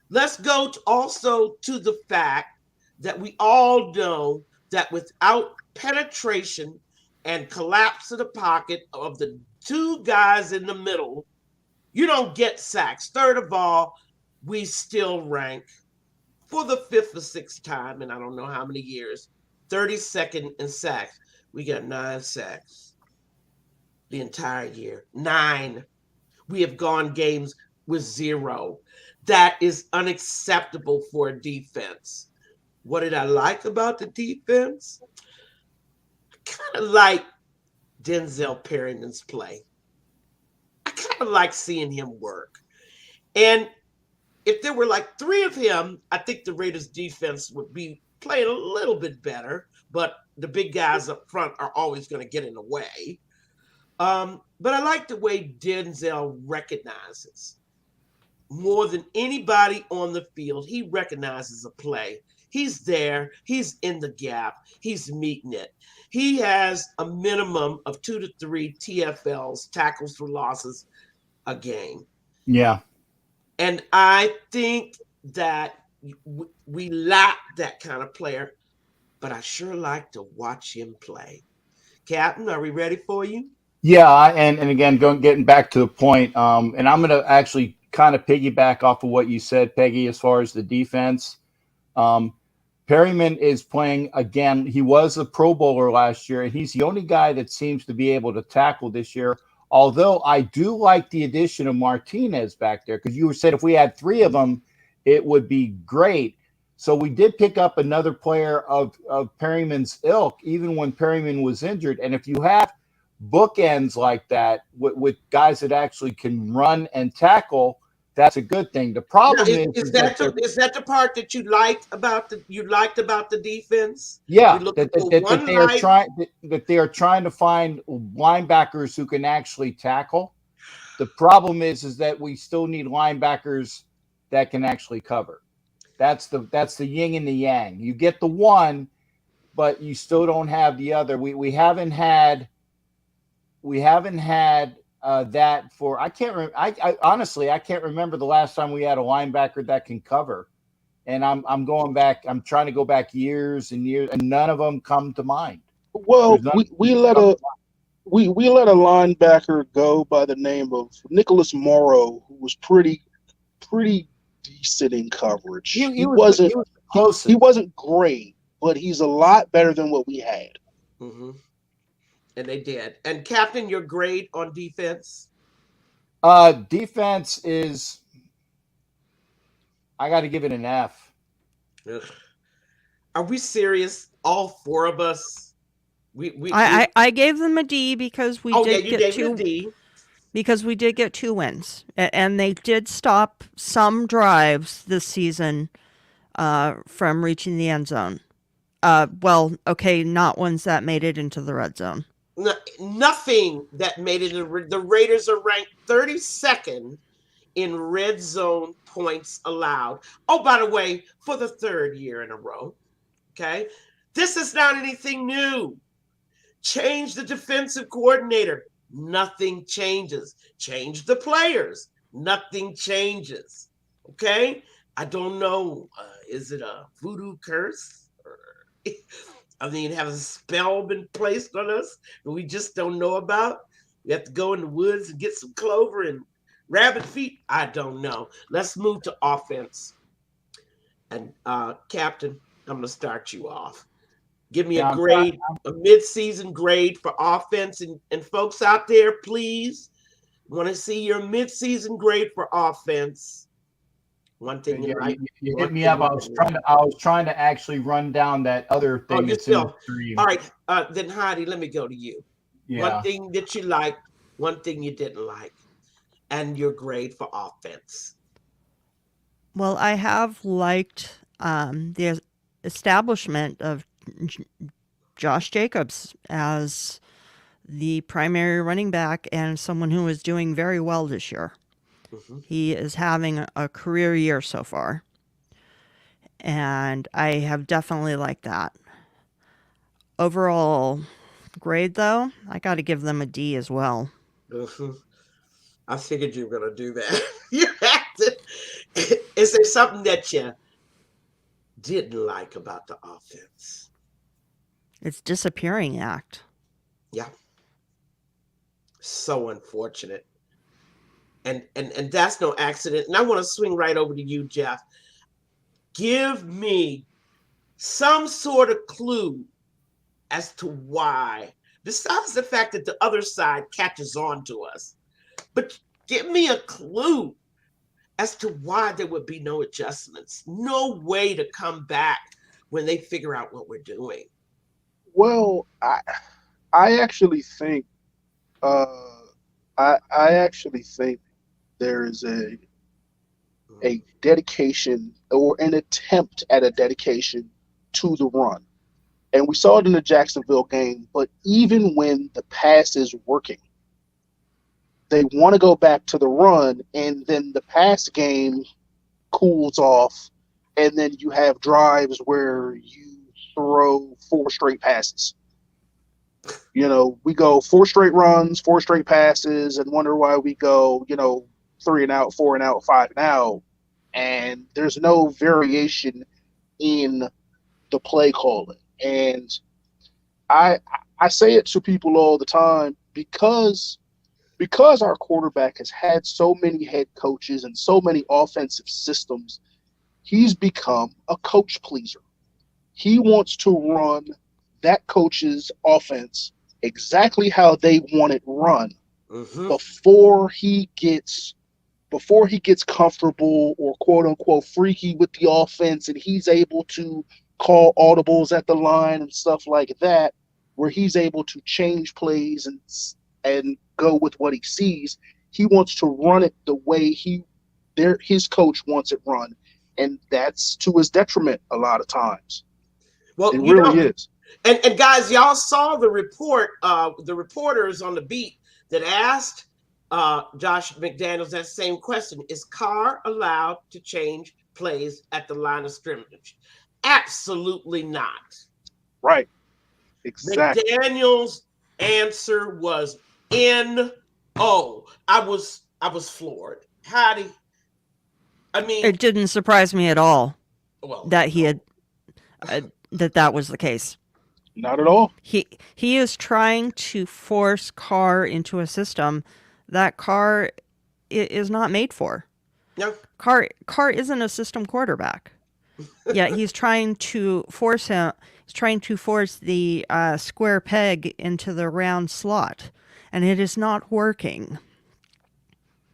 Let's go also to the fact that we all know that without penetration and collapse of the pocket of the two guys in the middle, you don't get sacks. Third of all, we still rank for the fifth or sixth time, and I don't know how many years, 32nd in sacks. We got 9 sacks the entire year. 9. We have gone games with 0. That is unacceptable for a defense. What did I like about the defense? I kind of like Denzel Perryman's play. I kind of like seeing him work. And if there were like 3 of him, I think the Raiders defense would be playing a little bit better, but the big guys up front are always going to get in the way. But I like the way Denzel recognizes. More than anybody on the field, he recognizes a play. He's there. He's in the gap. He's meeting it. He has a minimum of 2 to 3 TFLs, tackles for losses, a game. Yeah. And I think that we lack that kind of player, but I sure like to watch him play. Captain, are we ready for you? Yeah, and again, getting back to the point, and I'm going to actually kind of piggyback off of what you said, Peggy, as far as the defense. Perryman is playing again. He was a Pro Bowler last year, and he's the only guy that seems to be able to tackle this year. Although I do like the addition of Martinez back there, because you said if we had 3 of them, it would be great. So we did pick up another player of Perryman's ilk, even when Perryman was injured. And if you have bookends like that with guys that actually can run and tackle, that's a good thing. The problem is that the part that you liked about the defense? Yeah, that they are trying to find linebackers who can actually tackle. The problem is that we still need linebackers that can actually cover. That's the yin and the yang. You get the one, but you still don't have the other. We haven't had that for. I can't. I honestly I can't remember the last time we had a linebacker that can cover. And I'm going back. I'm trying to go back years and years, and none of them come to mind. Well, we let a linebacker go by the name of Nicholas Morrow, who was pretty decent in coverage. He wasn't great, but he's a lot better than what we had. Mm-hmm. And they did. And Captain, your grade on defense? Defense is. I got to give it an F. Ugh. Are we serious? All 4 of us? I gave them a D because we did get 2. D. Because we did get 2 wins, and they did stop some drives this season from reaching the end zone. Not ones that made it into the red zone. Nothing that made it. The Raiders are ranked 32nd in red zone points allowed. Oh, by the way, for the 3rd year in a row. Okay. This is not anything new. Change the defensive coordinator. Nothing changes. Change the players. Nothing changes. Okay. I don't know. Is it a voodoo curse? Has a spell been placed on us that we just don't know about? We have to go in the woods and get some clover and rabbit feet? I don't know. Let's move to offense. And Captain, I'm going to start you off. Give me a grade, a mid-season grade for offense. And folks out there, please, want to see your mid-season grade for offense. One thing you Yeah, like. you one hit me thing up. you I was didn't trying like. to. I was trying to actually run down that other Oh, thing you that's in the still. stream. All right. Then Heidi, let me go to you. One Yeah. thing that you liked, one thing you didn't like, and your grade for offense. Well, I have liked the establishment of Josh Jacobs as the primary running back and someone who is doing very well this year. Mhm. He is having a career year so far. And I have definitely liked that. Overall grade, though, I got to give them a D as well. Mhm. I figured you were going to do that. You had to. Is there something that you didn't like about the offense? It's disappearing act. Yeah. So unfortunate. And that's no accident. And I want to swing right over to you, Jeff. Give me some sort of clue as to why, besides the fact that the other side catches on to us, but give me a clue as to why there would be no adjustments, no way to come back when they figure out what we're doing. Well, I actually think uh, I actually think there is a dedication or an attempt at a dedication to the run. And we saw it in the Jacksonville game, but even when the pass is working, they want to go back to the run, and then the pass game cools off, and then you have drives where you throw 4 straight passes. We go 4 straight runs, 4 straight passes, and wonder why we go, 3 and out, 4 and out, 5 and out. And there's no variation in the play calling. And I I say it to people all the time because our quarterback has had so many head coaches and so many offensive systems, he's become a coach pleaser. He wants to run that coach's offense exactly how they want it run Mm-hmm. before he gets comfortable or quote unquote freaky with the offense, and he's able to call audibles at the line and stuff like that, where he's able to change plays and go with what he sees. He wants to run it the way his coach wants it run, and that's to his detriment a lot of times. Well, It really is. And guys, y'all saw the report, the reporters on the beat that asked Josh McDaniels that same question. Is Carr allowed to change plays at the line of scrimmage? Absolutely not. Right. Exactly. McDaniels' answer was N-O. I was floored. Howdy. I mean, It didn't surprise me at all well, that he had that was the case. Not at all. He is trying to force Carr into a system that Carr is not made for. no. Carr isn't a system quarterback. Yeah, he's trying to force him. He's trying to force the square peg into the round slot, and it is not working.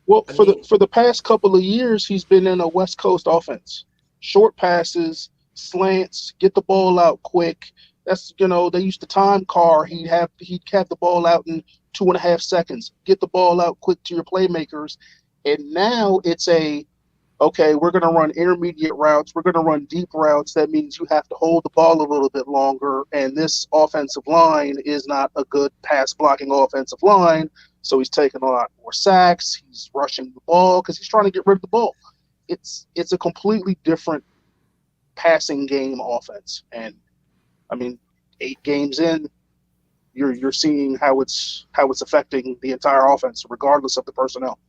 Well, for the past couple of years, he's been in a West Coast offense. Short passes, slants, get the ball out quick. That's they used to time Carr. He'd have the ball out in 2.5 seconds. Get the ball out quick to your playmakers. And now it's okay, we're going to run intermediate routes. We're going to run deep routes. That means you have to hold the ball a little bit longer. And this offensive line is not a good pass blocking offensive line. So he's taking a lot more sacks. He's rushing the ball because he's trying to get rid of the ball. It's a completely different passing game offense. And I mean, 8 games in, you're seeing how it's affecting the entire offense, regardless of the personnel.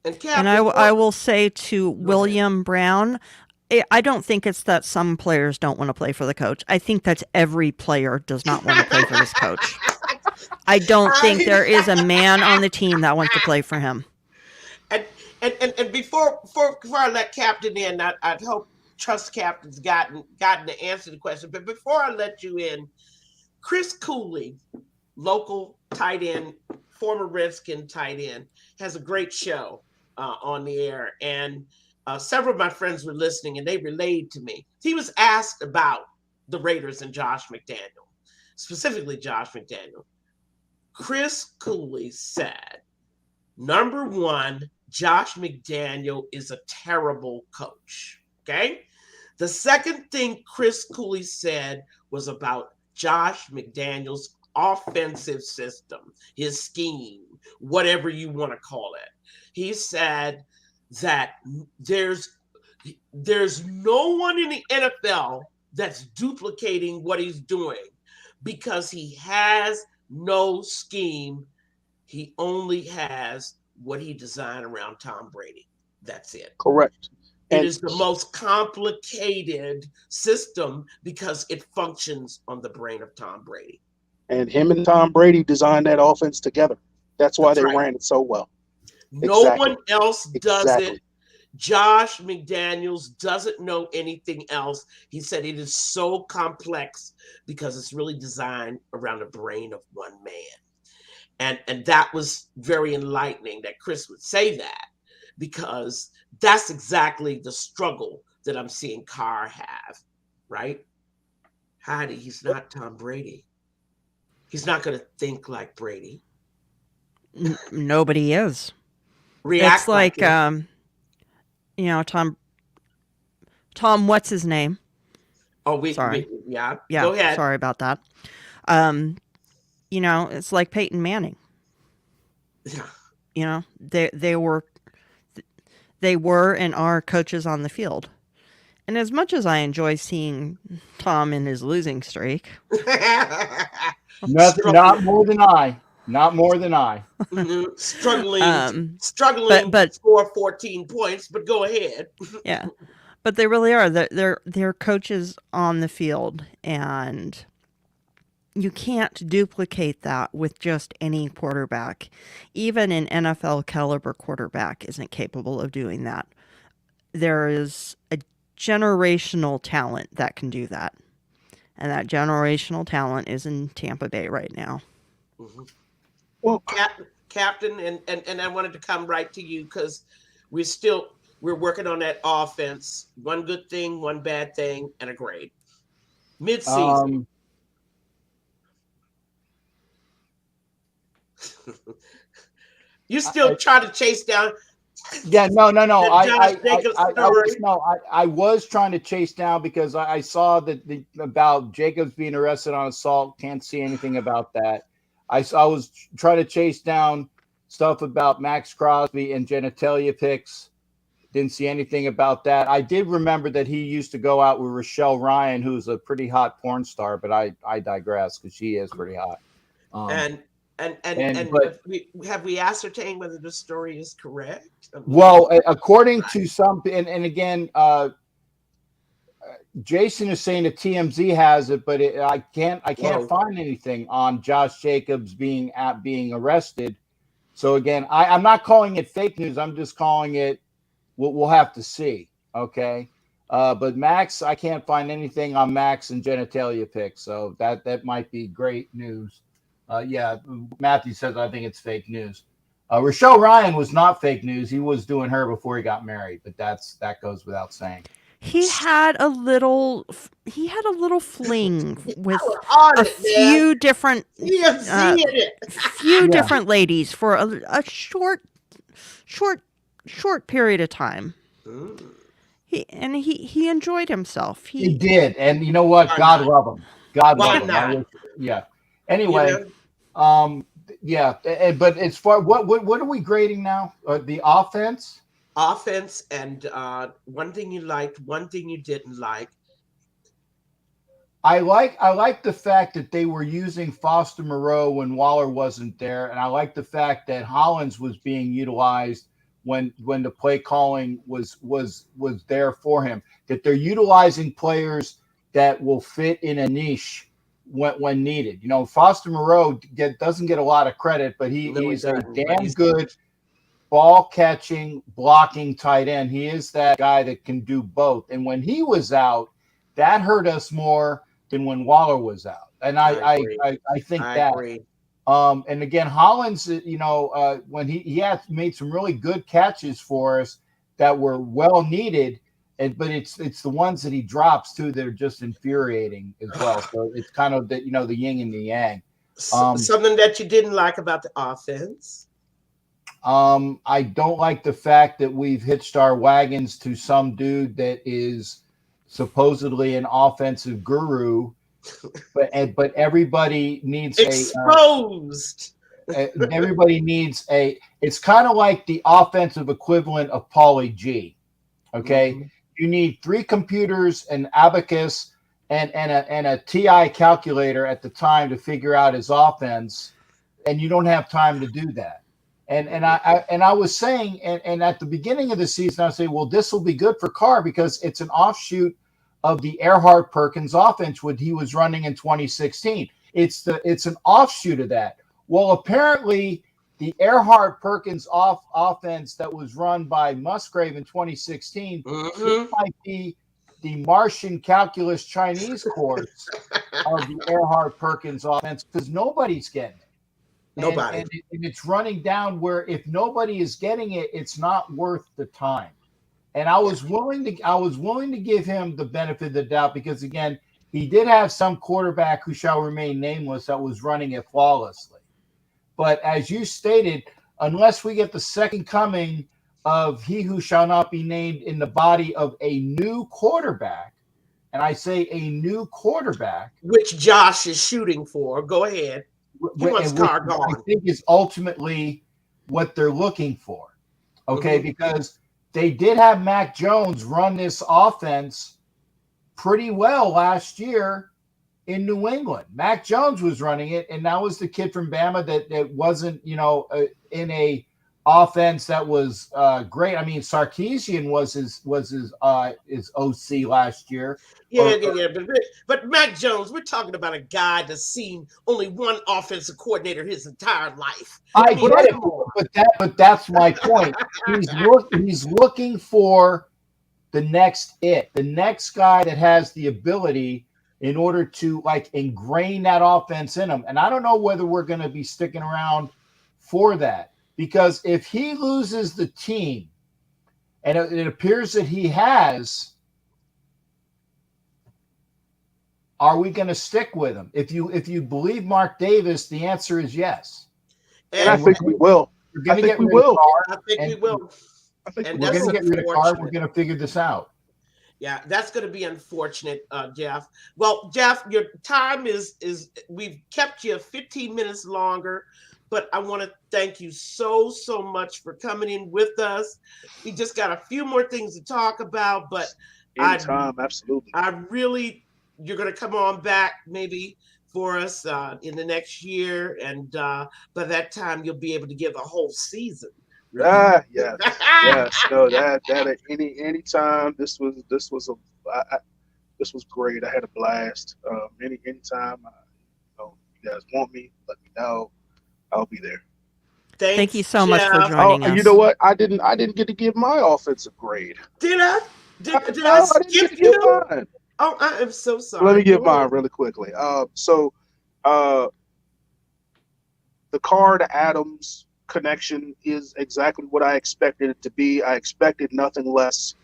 And I will say to William Brown, I don't think it's that some players don't want to play for the coach. I think that every player does not want to play for this coach. I don't think there is a man on the team that wants to play for him. And before I let Captain in, I'd hope Trust Captain's gotten to answer the question. But before I let you in, Chris Cooley, local tight end, former Redskin tight end, has a great show on the air. And several of my friends were listening and they relayed to me. He was asked about the Raiders and Josh McDaniel, specifically Josh McDaniel. Chris Cooley said, number one, Josh McDaniel is a terrible coach. Okay. The second thing Chris Cooley said was about Josh McDaniel's offensive system, his scheme, whatever you want to call it. He said that there's no one in the NFL that's duplicating what he's doing because he has no scheme. He only has what he designed around Tom Brady. That's it. Correct. It is the most complicated system because it functions on the brain of Tom Brady. And him and Tom Brady designed that offense together. That's why they ran it so well. No one else does it. Josh McDaniels doesn't know anything else. He said it is so complex because it's really designed around the brain of one man. And that was very enlightening that Chris would say that, because that's exactly the struggle that I'm seeing Carr have, right? Heidi, he's not Tom Brady. He's not going to think like Brady. Nobody is. React it's like Tom, what's his name? Oh, sorry. Yeah, go ahead. Sorry about that. It's like Peyton Manning. Yeah. They were and are coaches on the field. And as much as I enjoy seeing Tom in his losing streak, not more than I. Not more than I. Mm-hmm. Struggling but score 14 points, but go ahead. Yeah. But they really are. They're coaches on the field, and you can't duplicate that with just any quarterback. Even an NFL caliber quarterback isn't capable of doing that. There is a generational talent that can do that. And that generational talent is in Tampa Bay right now. Mm-hmm. Well, Captain, and I wanted to come right to you because we're working on that offense. One good thing, one bad thing, and a grade. Mid-season. You still try to chase down. Yeah, no. I was trying to chase down because I saw that about Jacobs being arrested on assault. Can't see anything about that. I was trying to chase down stuff about Max Crosby and genitalia pics. Didn't see anything about that. I did remember that he used to go out with Rochelle Ryan, who's a pretty hot porn star, but I digress because she is pretty hot. Have we ascertained whether the story is correct? Well, according to some, and again, Jason is saying that TMZ has it, but I can't find anything on Josh Jacobs being arrested. So again, I'm not calling it fake news. I'm just calling it. We'll have to see. Okay. But Max, I can't find anything on Max and genitalia pics. So that might be great news. Yeah. Matthew says, I think it's fake news. Rochelle Ryan was not fake news. He was doing her before he got married, but that goes without saying. He had a little fling with a few different different ladies for a short period of time. He enjoyed himself. He did, and you know what? God love him. God love him. Yeah. Anyway, yeah. But as far what are we grading now? The offense. Offense, and one thing you liked, one thing you didn't like. I like the fact that they were using Foster Moreau when Waller wasn't there, and I like the fact that Hollins was being utilized when the play calling was there for him. That they're utilizing players that will fit in a niche when needed. You know, Foster Moreau doesn't get a lot of credit, but he's a damn good ball catching, blocking tight end. He is that guy that can do both. And when he was out, that hurt us more than when Waller was out. And I think that. Agree. And again, Hollins, when he had made some really good catches for us, that were well needed. But it's the ones that he drops too that are just infuriating as well. So it's kind of the yin and the yang. Something that you didn't like about the offense? I don't like the fact that we've hitched our wagons to some dude that is supposedly an offensive guru, but everybody needs exposed. Everybody needs it's kind of like the offensive equivalent of Paulie G. Okay. Mm-hmm. You need 3 computers, an abacus, and a TI calculator at the time to figure out his offense, and you don't have time to do that. And I was saying, and at the beginning of the season, I was saying, well, this will be good for Carr because it's an offshoot of the Earhart Perkins offense what he was running in 2016. It's an offshoot of that. Well, apparently the Earhart Perkins offense that was run by Musgrave in 2016 might be the Martian calculus Chinese course of the Earhart Perkins offense because nobody's getting it. Nobody. And it's running down where if nobody is getting it, it's not worth the time. And I was willing to give him the benefit of the doubt because again, he did have some quarterback who shall remain nameless that was running it flawlessly. But as you stated, unless we get the second coming of he who shall not be named in the body of a new quarterback, and I say a new quarterback, which Josh is shooting for. Go ahead. He wants Carr gone. I think is ultimately what they're looking for. Okay, because they did have Mac Jones run this offense pretty well last year in New England. Mac Jones was running it, and that was the kid from Bama that wasn't, in a offense that was great. I mean, Sarkisian was his OC last year. But Mac Jones, we're talking about a guy that's seen only one offensive coordinator his entire life. I get it, but that's my point. He's looking for the next guy that has the ability in order to ingrain that offense in him. And I don't know whether we're going to be sticking around for that because if he loses the team, and it appears that he has, are we going to stick with him? If you believe Mark Davis, the answer is yes. And I think we will. I think we will. I think we will. We're going to get rid of Carr. We're going to figure this out. Yeah, that's going to be unfortunate, Jeff. Well, Jeff, your time is we've kept you 15 minutes longer, but I want to thank you so much for coming in with us. We just got a few more things to talk about, but anytime, absolutely. You're going to come on back maybe for us in the next year, and by that time you'll be able to give a whole season. Yes. No, that at any time. This was great. I had a blast. Anytime you guys want me, let me know. I'll be there. Thank you so much for joining us. You know what? I didn't get to give my offensive grade. Did I? Did I skip you? Oh, I am so sorry. Let me give mine really quickly. The Carr to Adams connection is exactly what I expected it to be. I expected nothing less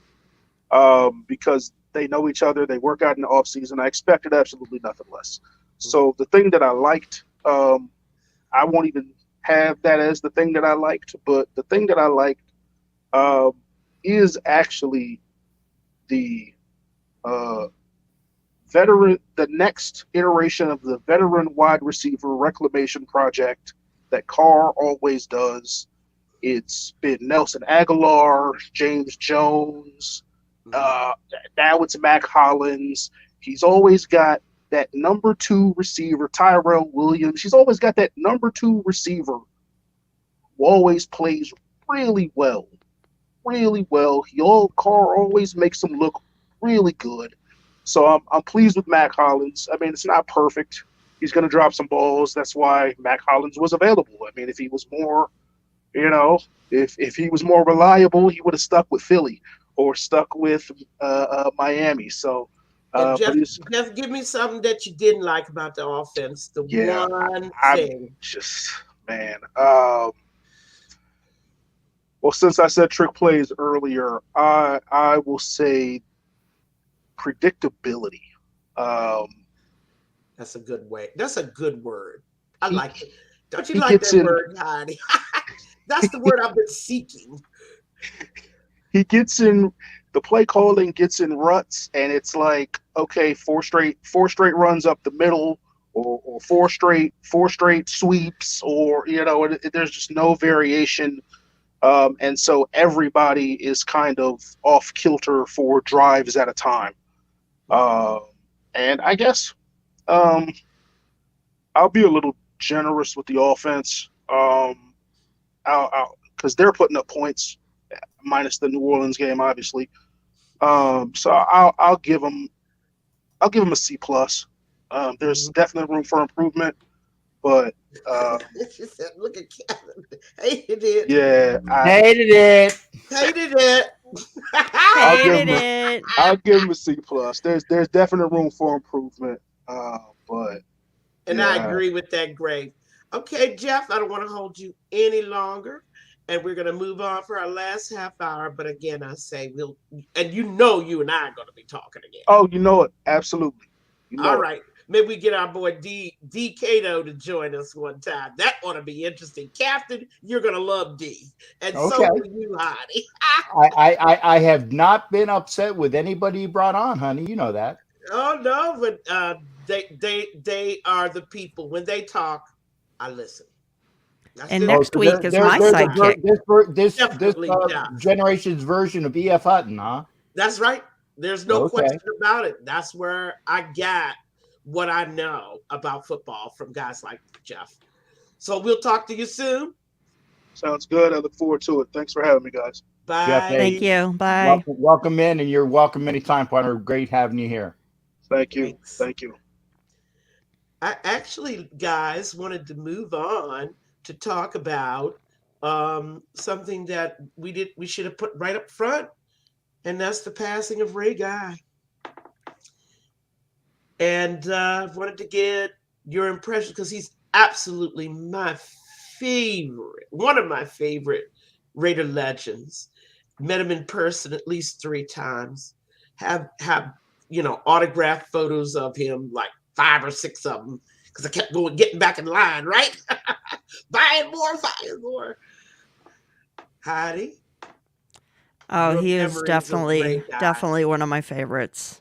because they know each other. They work out in the offseason. I expected absolutely nothing less. So the thing that I liked, I won't even have that as the thing that I liked, but the thing that I liked is actually the the next iteration of the veteran wide receiver reclamation project that Carr always does. It's been Nelson Aguilar, James Jones, now it's Mac Hollins. He's always got that number 2 receiver, Tyrell Williams. He's always got that number 2 receiver who always plays really well. Carr always makes him look really good. So I'm pleased with Mac Hollins. I mean, it's not perfect. He's going to drop some balls. That's why Mac Hollins was available. I mean, if he was more, if he was more reliable, he would have stuck with Philly or stuck with Miami. So, Jeff, give me something that you didn't like about the offense. One thing. Just, man. Well, since I said trick plays earlier, I will say predictability. Um, That's a good way. That's a good word. I he like it. Don't you he like gets that in word, Heidi? That's the word I've been seeking. he gets in the play calling gets in ruts, and it's like, okay, four straight runs up the middle, or four straight sweeps, or there's just no variation. And so everybody is kind of off kilter for drives at a time. Uh, and I guess um, I'll be a little generous with the offense. Because they're putting up points, minus the New Orleans game, obviously. So I'll give them a C plus. There's definitely room for improvement, but She said, "Look at Kevin. Hated it. yeah, Hated it. Hated it." I'll give Hated him a it. I'll give him a C plus. There's definite room for improvement, but And I yeah. agree with that, Greg. Okay, Jeff, I don't want to hold you any longer. And we're going to move on for our last half hour. But again, I say and you and I are going to be talking again. Oh, you know it. Absolutely. All right. Maybe we get our boy D Cato to join us one time. That ought to be interesting. Captain, you're going to love D. And so Okay. will you, Heidi. I have not been upset with anybody you brought on, honey. You know that. Oh, no, but they are the people. When they talk, I listen. And next week is my there's sidekick. this Definitely, Josh. generation's version of E.F. Hutton, huh? That's right. There's no Okay. question about it. That's where I got what I know about football from guys like Jeff. So we'll talk to you soon. Sounds good. I look forward to it. Thanks for having me, guys. Bye. Jeff, Thank you. Bye. Welcome in, and you're welcome anytime, partner. Great having you here. Thank you. Thanks. Thank you. I actually, guys, wanted to move on to talk about something that we should have put right up front, and that's the passing of Ray Guy. And I wanted to get your impression because he's absolutely one of my favorite Raider legends. Met him in person at least 3 times. Have autographed photos of him, like 5 or 6 of them, because I kept getting back in line, right? buying more. Heidi? Oh, Your he is memories of definitely Ray Guy. definitely one of my favorites.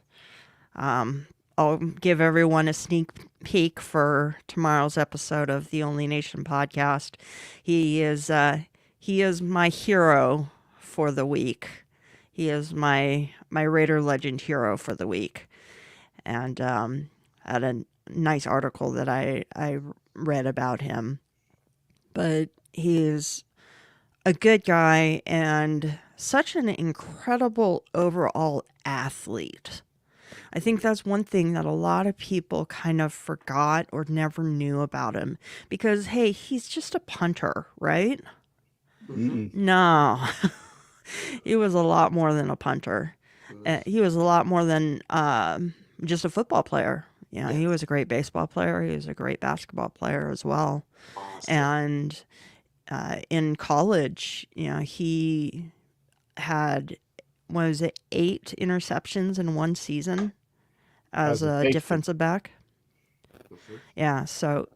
I'll give everyone a sneak peek for tomorrow's episode of the Only Nation podcast. He is my hero for the week. He is my Raider legend hero for the week. And had a nice article that I read about him. But he is a good guy and such an incredible overall athlete. I think that's one thing that a lot of people kind of forgot or never knew about him because, hey, he's just a punter, right? Mm-mm. No, he was a lot more than a punter. He was a lot more than just a football player. You know, he was a great baseball player. He was a great basketball player as well. Awesome. And in college, he had, what was it, 8 interceptions in one season as a defensive back. Mhm. Yeah, so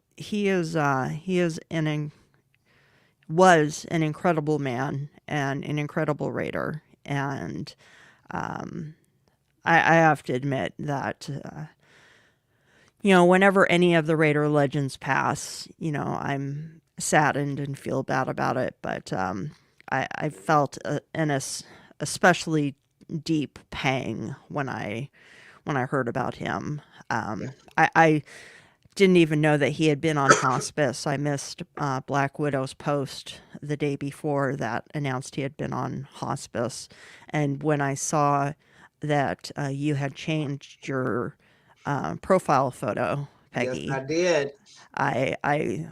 was an incredible man and an incredible Raider, and I have to admit that whenever any of the Raider legends pass, I'm saddened and feel bad about it, but I felt an especially deep pang when I heard about him. I didn't even know that he had been on hospice. I missed Black Widow's post the day before that announced he had been on hospice. And when I saw that you had changed your profile photo, Peggy, Yes, I did. I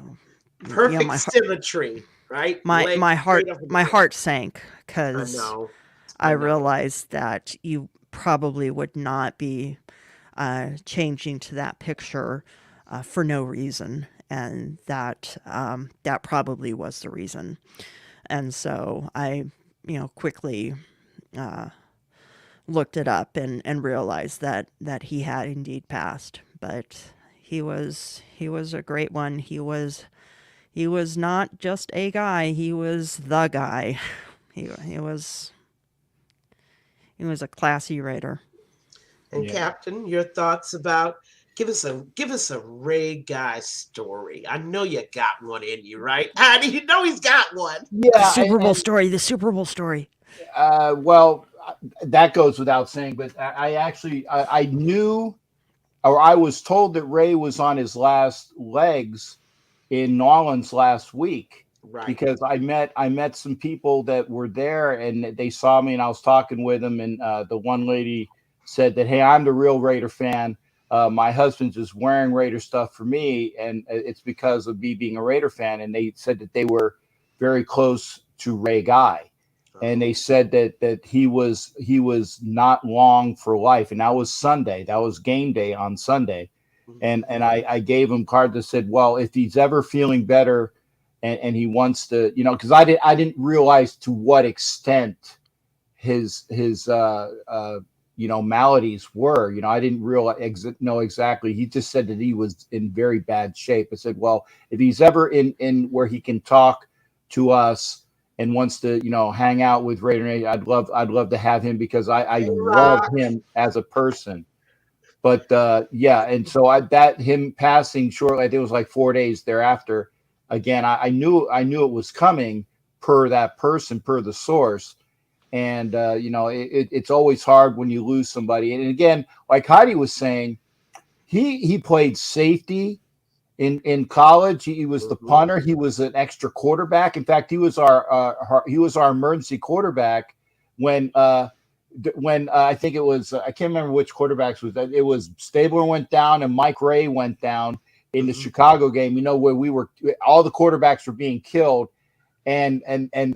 Perfect symmetry, right? my heart sank I because know. I realized that you probably would not be changing to that picture for no reason, and that probably was the reason. And so I, quickly looked it up and realized that he had indeed passed. But he was a great one. He was not just a guy, he was the guy. He was a classy writer. And Captain, your thoughts about give us a Ray Guy story. I know you got one in you, right? Heidi, you know he's got one. The Yeah, Super Bowl story. The Super Bowl story. well, that goes without saying, but I knew, or I was told that Ray was on his last legs in New Orleans last week, Right. because I met some people that were there, and they saw me, and I was talking with them, and the one lady said that, hey, I'm the real Raider fan. My husband's just wearing Raider stuff for me, and it's because of me being a Raider fan. And they said that they were very close to Ray Guy, and they said that he was not long for life. And that was Sunday. That was game day on Sunday. And I gave him a card that said, well, if he's ever feeling better and he wants to, because I didn't realize to what extent his maladies were. I didn't know exactly. He just said that he was in very bad shape. I said, well, if he's ever in where he can talk to us and wants to, hang out with Raider Nation, I'd love to have him, because I love him as a person. But and so him passing shortly, I think it was like 4 days thereafter. Again, I knew it was coming, per that person, per the source. And it's always hard when you lose somebody. And again, like Heidi was saying, he played safety in college. He was the punter. He was an extra quarterback. In fact, he was our emergency quarterback when I think it was, I can't remember which quarterbacks was that. It was Stabler went down and Mike Ray went down in the Chicago game, where all the quarterbacks were being killed. And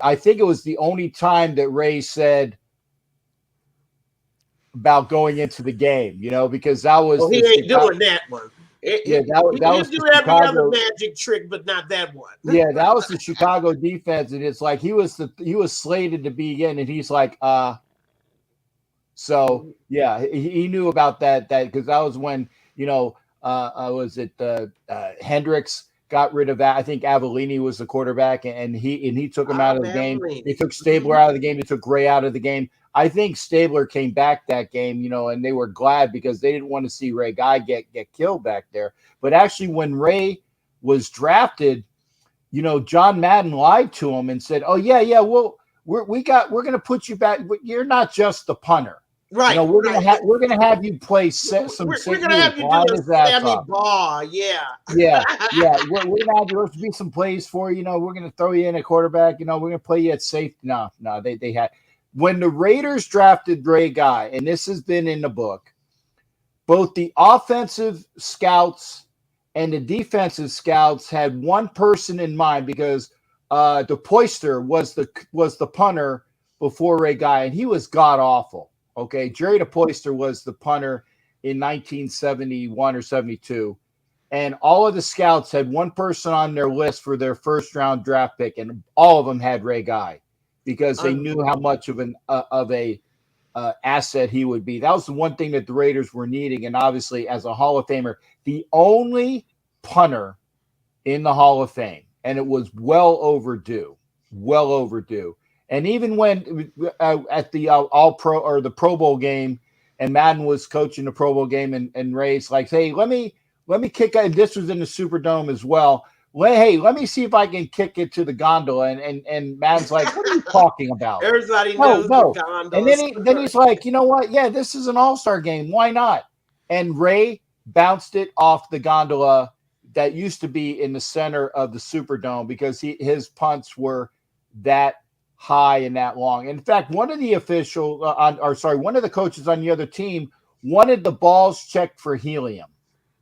I think it was the only time that Ray said about going into the game, because that was. Well, he ain't doing that one. That was do the every Chicago other magic trick, but not that one. Yeah, that was the Chicago defense, and it's like he was slated to be in, and he's like, So yeah, he knew about that because that was when Hendricks got rid of that. I think Avellini was the quarterback, and he took him out of the game. They took Stabler out of the game. They took Ray out of the game. I think Stabler came back that game, and they were glad because they didn't want to see Ray Guy get killed back there. But actually, when Ray was drafted, John Madden lied to him and said, "Oh yeah, we're going to put you back. You're not just the punter." Right. We're gonna have you play some. We're gonna have you do a Sammy Ball. Yeah. Yeah. We're gonna have you be some plays for you. We're gonna throw you in a quarterback. We're gonna play you at safety. No. They had, when the Raiders drafted Ray Guy, and this has been in the book, both the offensive scouts and the defensive scouts had one person in mind, because DePoyster was the punter before Ray Guy, and he was god awful. Okay, Jerry DePoyster was the punter in 1971 or 72, and all of the scouts had one person on their list for their first round draft pick, and all of them had Ray Guy because they knew how much of an asset he would be. That was the one thing that the Raiders were needing, and obviously, as a Hall of Famer, the only punter in the Hall of Fame, and it was well overdue. And even when at the All Pro or the Pro Bowl game, and Madden was coaching the Pro Bowl game, and Ray's like, "Hey, let me kick it." This was in the Superdome as well. Let me see if I can kick it to the gondola. And Madden's like, "What are you talking about?" Everybody knows the gondola. And then he's like, "You know what? Yeah, this is an All-Star game. Why not?" And Ray bounced it off the gondola that used to be in the center of the Superdome, because his punts were that high and that long. In fact, one of the one of the coaches on the other team wanted the balls checked for helium.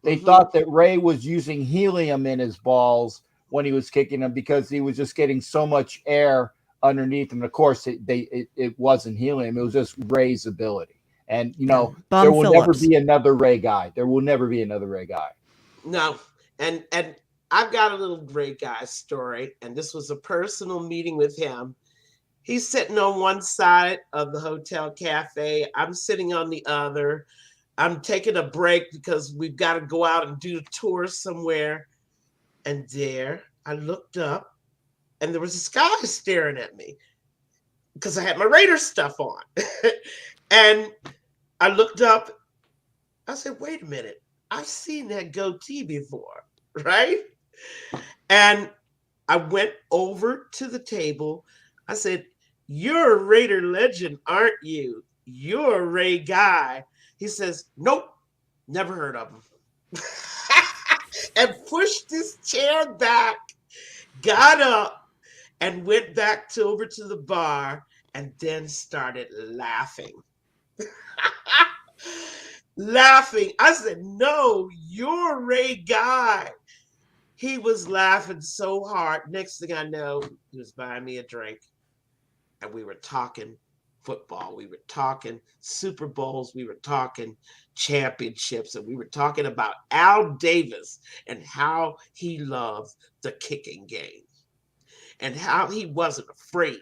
They thought that Ray was using helium in his balls when he was kicking them, because he was just getting so much air underneath him. And of course, it wasn't helium. It was just Ray's ability. And, there will never be another Ray Guy. There will never be another Ray Guy. No. And I've got a little gray guy story, and this was a personal meeting with him. He's sitting on one side of the hotel cafe. I'm sitting on the other. I'm taking a break because we've got to go out and do a tour somewhere. And there, I looked up, and there was this guy staring at me because I had my Raider stuff on. And I looked up. I said, wait a minute. I've seen that goatee before, right? And I went over to the table. I said, you're a Raider legend, aren't you? You're a Ray guy. He says, nope, never heard of him. And pushed his chair back, got up, and went back over to the bar, and then started laughing. Laughing. I said, no, you're a Ray guy. He was laughing so hard. Next thing I know, he was buying me a drink. And we were talking football. We were talking Super Bowls. We were talking championships. And we were talking about Al Davis and how he loved the kicking game. And how he wasn't afraid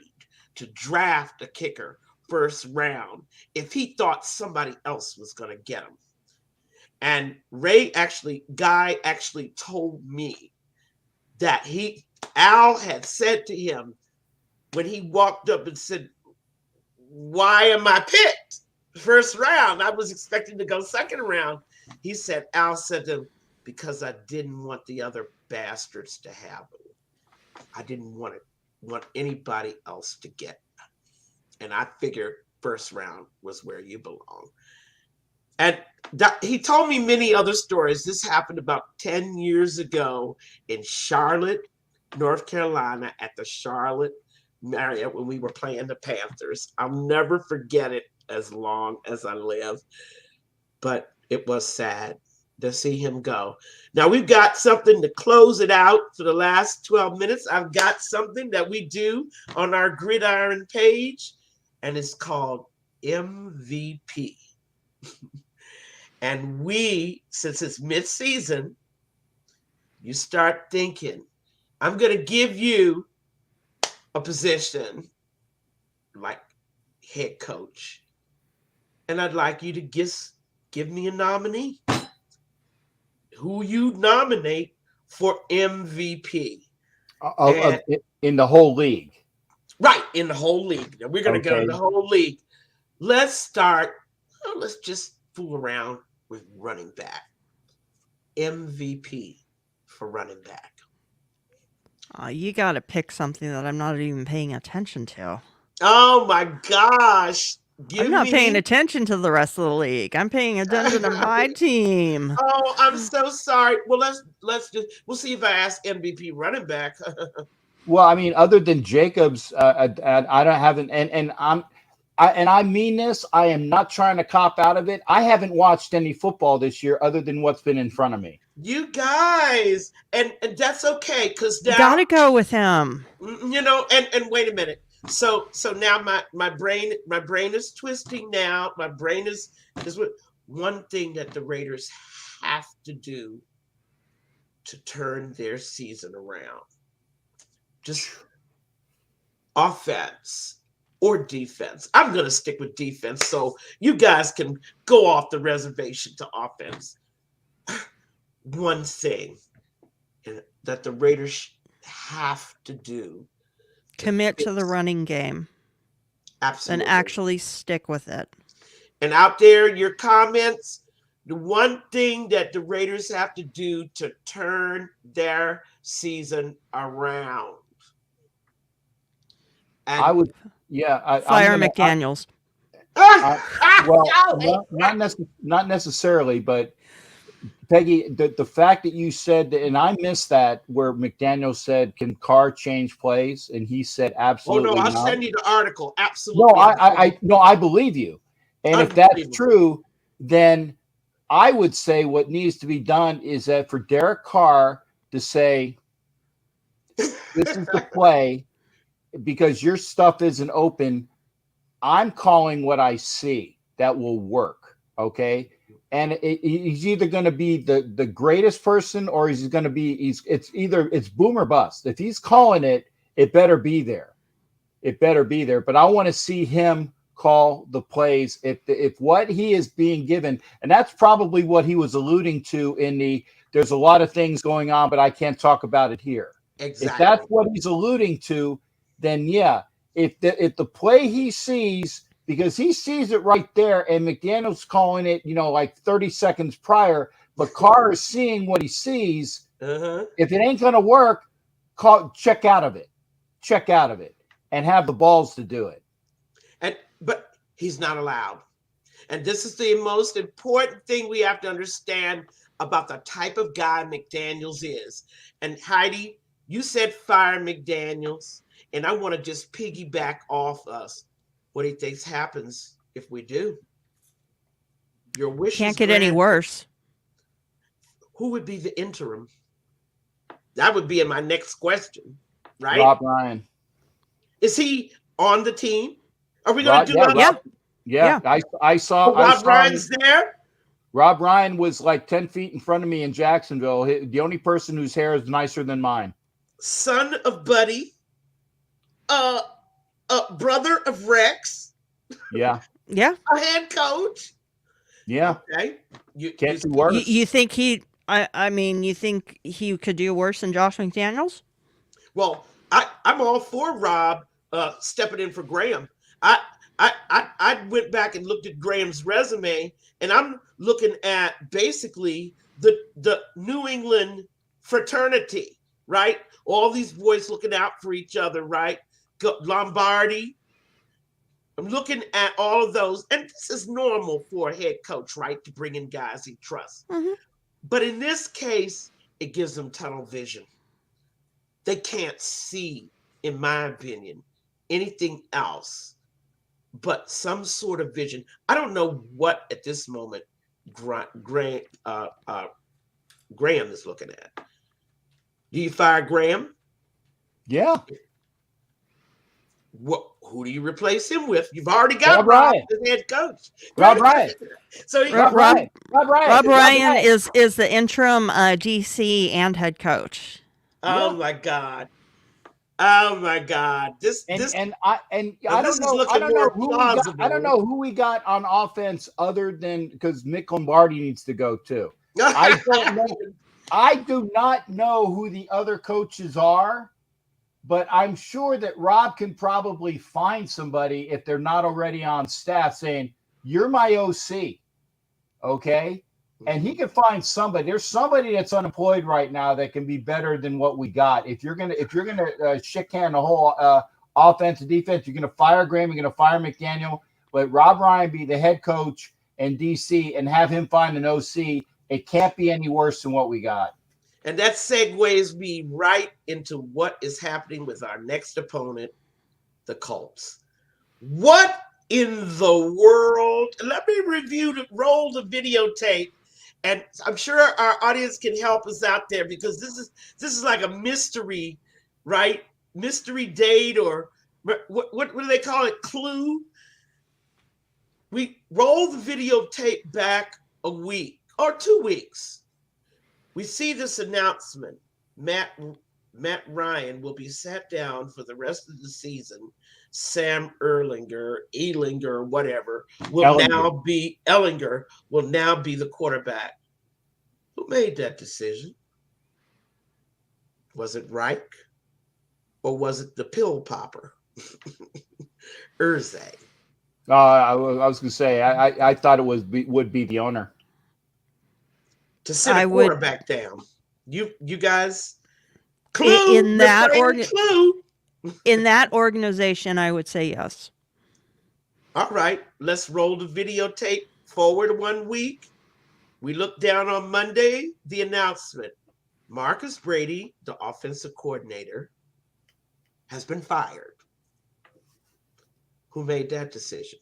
to draft a kicker first round if he thought somebody else was going to get him. And Guy actually told me that Al had said to him when he walked up and said, why am I picked first round? I was expecting to go second round. Al said to him, because I didn't want the other bastards to have him. I didn't want anybody else to get him. And I figured first round was where you belong. And he told me many other stories. This happened about 10 years ago in Charlotte, North Carolina, at the Charlotte Marriott when we were playing the Panthers. I'll never forget it as long as I live. But it was sad to see him go. Now we've got something to close it out for the last 12 minutes. I've got something that we do on our Gridiron page, and it's called MVP. And since it's mid-season, you start thinking, I'm going to give you a position like head coach. And I'd like you to give me a nominee. Who you nominate for MVP. In the whole league. Right, in the whole league. Now we're going to go to the whole league. Let's just fool around with running back. MVP for running back. You got to pick something that I'm not even paying attention to. Oh my gosh. I'm not paying attention to the rest of the league. I'm paying attention to my team. Oh, I'm so sorry. Well, we'll see if I ask MVP running back. Well, I mean, other than Jacobs, I haven't, and I mean this. I am not trying to cop out of it. I haven't watched any football this year other than what's been in front of me. You guys, and that's okay, because you gotta go with him. You know, and wait a minute. So now my brain is twisting now. My brain is one thing that the Raiders have to do to turn their season around. Just offense or defense. I'm going to stick with defense so you guys can go off the reservation to offense. One thing that the Raiders have to do. Commit to the running game. Absolutely. And actually stick with it. And out there, your comments, the one thing that the Raiders have to do to turn their season around. And I would, fire McDaniels. Not necessarily, but Peggy, the fact that you said, and I missed that, where McDaniel said, "Can Carr change plays?" and he said, "Absolutely." Oh no, I'll not. send you the article. Absolutely. I believe you. And if that's true, then I would say what needs to be done is that for Derek Carr to say, "This is the play," because your stuff isn't open. I'm calling what I see that will work. Okay. and he's either going to be the greatest person, or he's going to be it's boom or bust. If he's calling it, it better be there. It better be there. But I want to see him call the plays. If what he is being given, and that's probably what he was alluding to in the, there's a lot of things going on, but I can't talk about it here. Exactly. If that's what he's alluding to, then yeah. If the play he sees, because he sees it right there, and McDaniel's calling it, like 30 seconds prior, but Carr is seeing what he sees. If it ain't going to work, check out of it, and have the balls to do it. But he's not allowed. And this is the most important thing we have to understand about the type of guy McDaniels is. And Heidi, you said fire McDaniels, and I want to just piggyback off us. What he thinks happens if we do. Your wish can't get any worse. Who would be the interim? That would be in my next question, right? Rob Ryan. Is he on the team? Are we going to do that? Yeah. I saw Rob Ryan's there. Rob Ryan was like 10 feet in front of me in Jacksonville. The only person whose hair is nicer than mine. Son of Buddy. Brother of Rex. Yeah. Yeah. A head coach. Yeah. Okay. Can't do worse. You think you think he could do worse than Josh McDaniels? Well, I'm all for Rob stepping in for Graham. I went back and looked at Graham's resume, and I'm looking at basically the New England fraternity, right? All these boys looking out for each other, right? Lombardi. I'm looking at all of those, and this is normal for a head coach, right? To bring in guys he trusts. Mm-hmm. But in this case, it gives them tunnel vision. They can't see, in my opinion, anything else but some sort of vision. I don't know what at this moment Graham is looking at. Do you fire Graham? Yeah. Who do you replace him with? You've already got Rob as head coach. Rob Ryan. So Rob Ryan is the interim DC and head coach. Oh my God. Oh my God! I don't know who we got on offense other than, because Nick Lombardi needs to go too. I don't know. I do not know who the other coaches are, but I'm sure that Rob can probably find somebody if they're not already on staff saying, "You're my OC," okay? And he can find somebody. There's somebody that's unemployed right now that can be better than what we got. If you're gonna shit can the whole offense and defense, you're gonna fire Graham, you're gonna fire McDaniel, let Rob Ryan be the head coach in DC and have him find an OC. It can't be any worse than what we got. And that segues me right into what is happening with our next opponent, the Colts. What in the world? Let me roll the videotape. And I'm sure our audience can help us out there, because this is like a mystery, right? Mystery date, or what do they call it? Clue. We roll the videotape back a week or 2 weeks. We see this announcement. Matt Ryan will be sat down for the rest of the season. Sam Ehlinger, whatever, Ehlinger will now be the quarterback. Who made that decision? Was it Reich, or was it the pill popper, Irsay? I was going to say, I thought it would be the owner to sit a quarterback down. You guys, clue in that in that organization, I would say yes. All right, let's roll the videotape forward 1 week. We look down on Monday, the announcement. Marcus Brady, the offensive coordinator, has been fired. Who made that decision?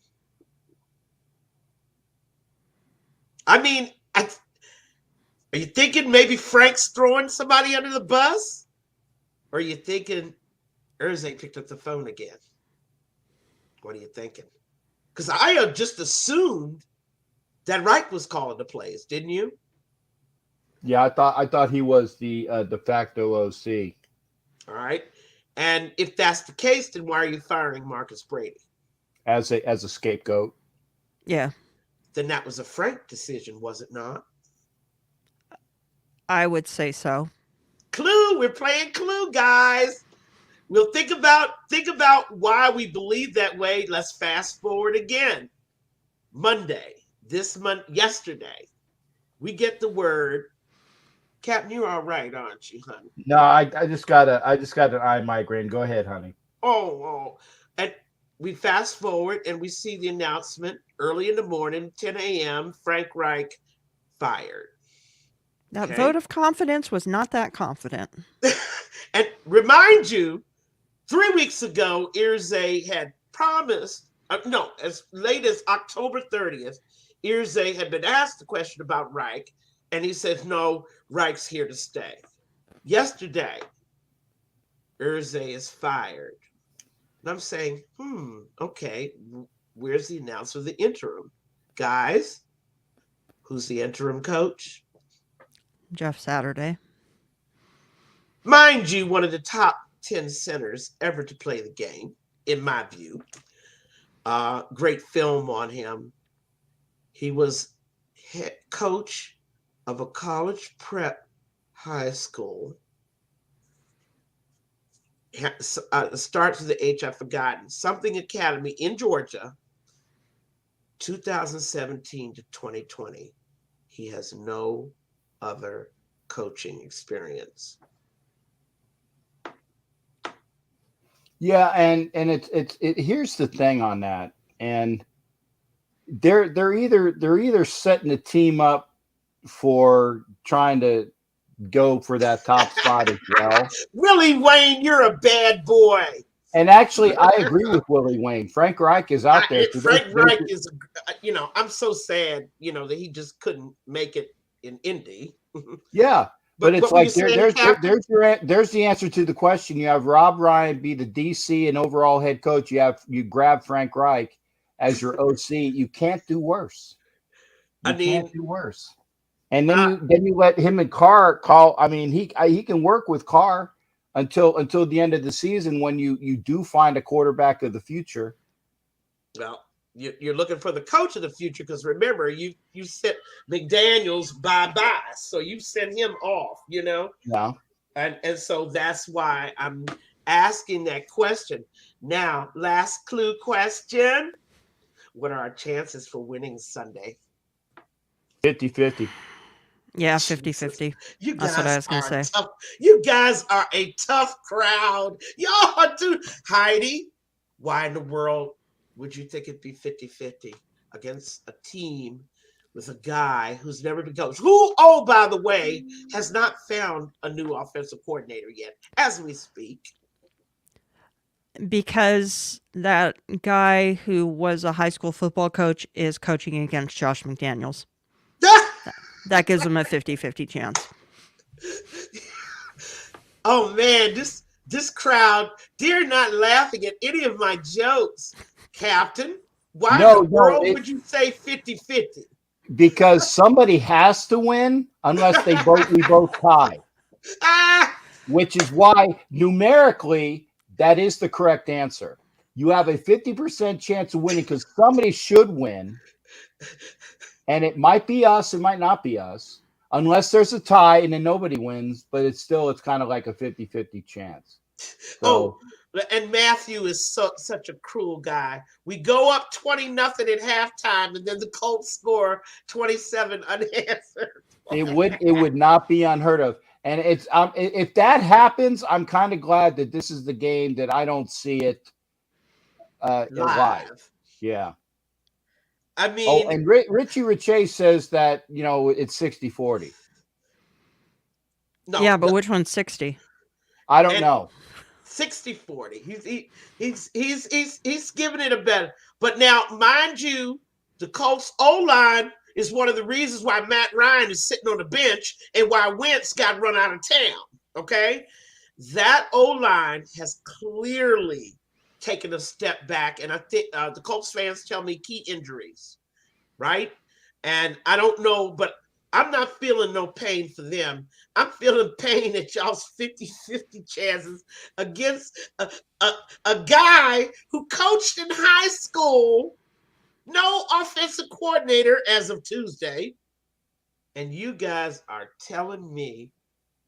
I mean, are you thinking maybe Frank's throwing somebody under the bus? Or are you thinking Irsay picked up the phone again? What are you thinking? Because I have just assumed that Reich was calling the plays, didn't you? Yeah, I thought he was the de facto OC. All right. And if that's the case, then why are you firing Marcus Brady? As a scapegoat. Yeah. Then that was a Frank decision, was it not? I would say so. Clue, we're playing Clue, guys. We'll think about why we believe that way. Let's fast forward again. Monday, yesterday, we get the word. Captain, you're all right, aren't you, honey? No, I just got an eye migraine. Go ahead, honey. Oh. And we fast forward and we see the announcement early in the morning, 10 a.m., Frank Reich fired. That vote of confidence was not that confident. And remind you, 3 weeks ago, Irsay had promised, as late as October 30th, Irsay had been asked the question about Reich, and he said, no, Reich's here to stay. Yesterday, Irsay is fired. And I'm saying, okay, where's the announcer of the interim? Guys, who's the interim coach? Jeff Saturday. Mind you, one of the top 10 centers ever to play the game, in my view. Great film on him. He was head coach of a college prep high school. Starts with the H, I've forgotten. Something Academy in Georgia, 2017 to 2020. He has no other coaching experience. Yeah, and it's here's the thing on that, and they're either setting the team up for trying to go for that top spot as well. Willie Wayne, you're a bad boy. And actually, I agree with Willie Wayne. Frank Reich is out there. Frank Reich is, I'm so sad, that he just couldn't make it in Indy. Yeah. But it's like there's the answer to the question. You have Rob Ryan be the DC and overall head coach. You grab Frank Reich as your OC. You can't do worse. You can't do worse. And then you let him and Carr call. I mean, he can work with Carr until the end of the season when you do find a quarterback of the future. Well, you're looking for the coach of the future because remember you sent McDaniels bye, so you sent him off, Yeah. And so that's why I'm asking that question. Now, last clue question: what are our chances for winning Sunday? 50-50. Yeah, 50-50. That's what I was going to say. Tough. You guys are a tough crowd. Y'all do. Heidi, why in the world would you think it'd be 50-50 against a team with a guy who's never been coached? Who, oh, by the way, has not found a new offensive coordinator yet, as we speak. Because that guy who was a high school football coach is coaching against Josh McDaniels. That gives him a 50-50 chance. Oh, man, this crowd, they're not laughing at any of my jokes. Captain, why in the world would you say 50-50? Because somebody has to win unless we both tie. Which is why numerically that is the correct answer. You have a 50% chance of winning because somebody should win. And it might be us, it might not be us, unless there's a tie and then nobody wins, but it's kind of like a 50-50 chance. So, and Matthew is such a cruel guy. We go up 20-0 at halftime, and then the Colts score 27 unanswered. It would not be unheard of. And it's if that happens, I'm kind of glad that this is the game that I don't see it live. Yeah. I mean, and Richie Riche says that it's 60-40. No, yeah, but which one's 60? I don't know. 60-40. He's giving it a better. But now, mind you, the Colts O-line is one of the reasons why Matt Ryan is sitting on the bench and why Wench got run out of town. Okay, that O-line has clearly taken a step back, and I think the Colts fans tell me key injuries, right? And I don't know, but I'm not feeling no pain for them. I'm feeling pain at y'all's 50-50 chances against a guy who coached in high school, no offensive coordinator as of Tuesday. And you guys are telling me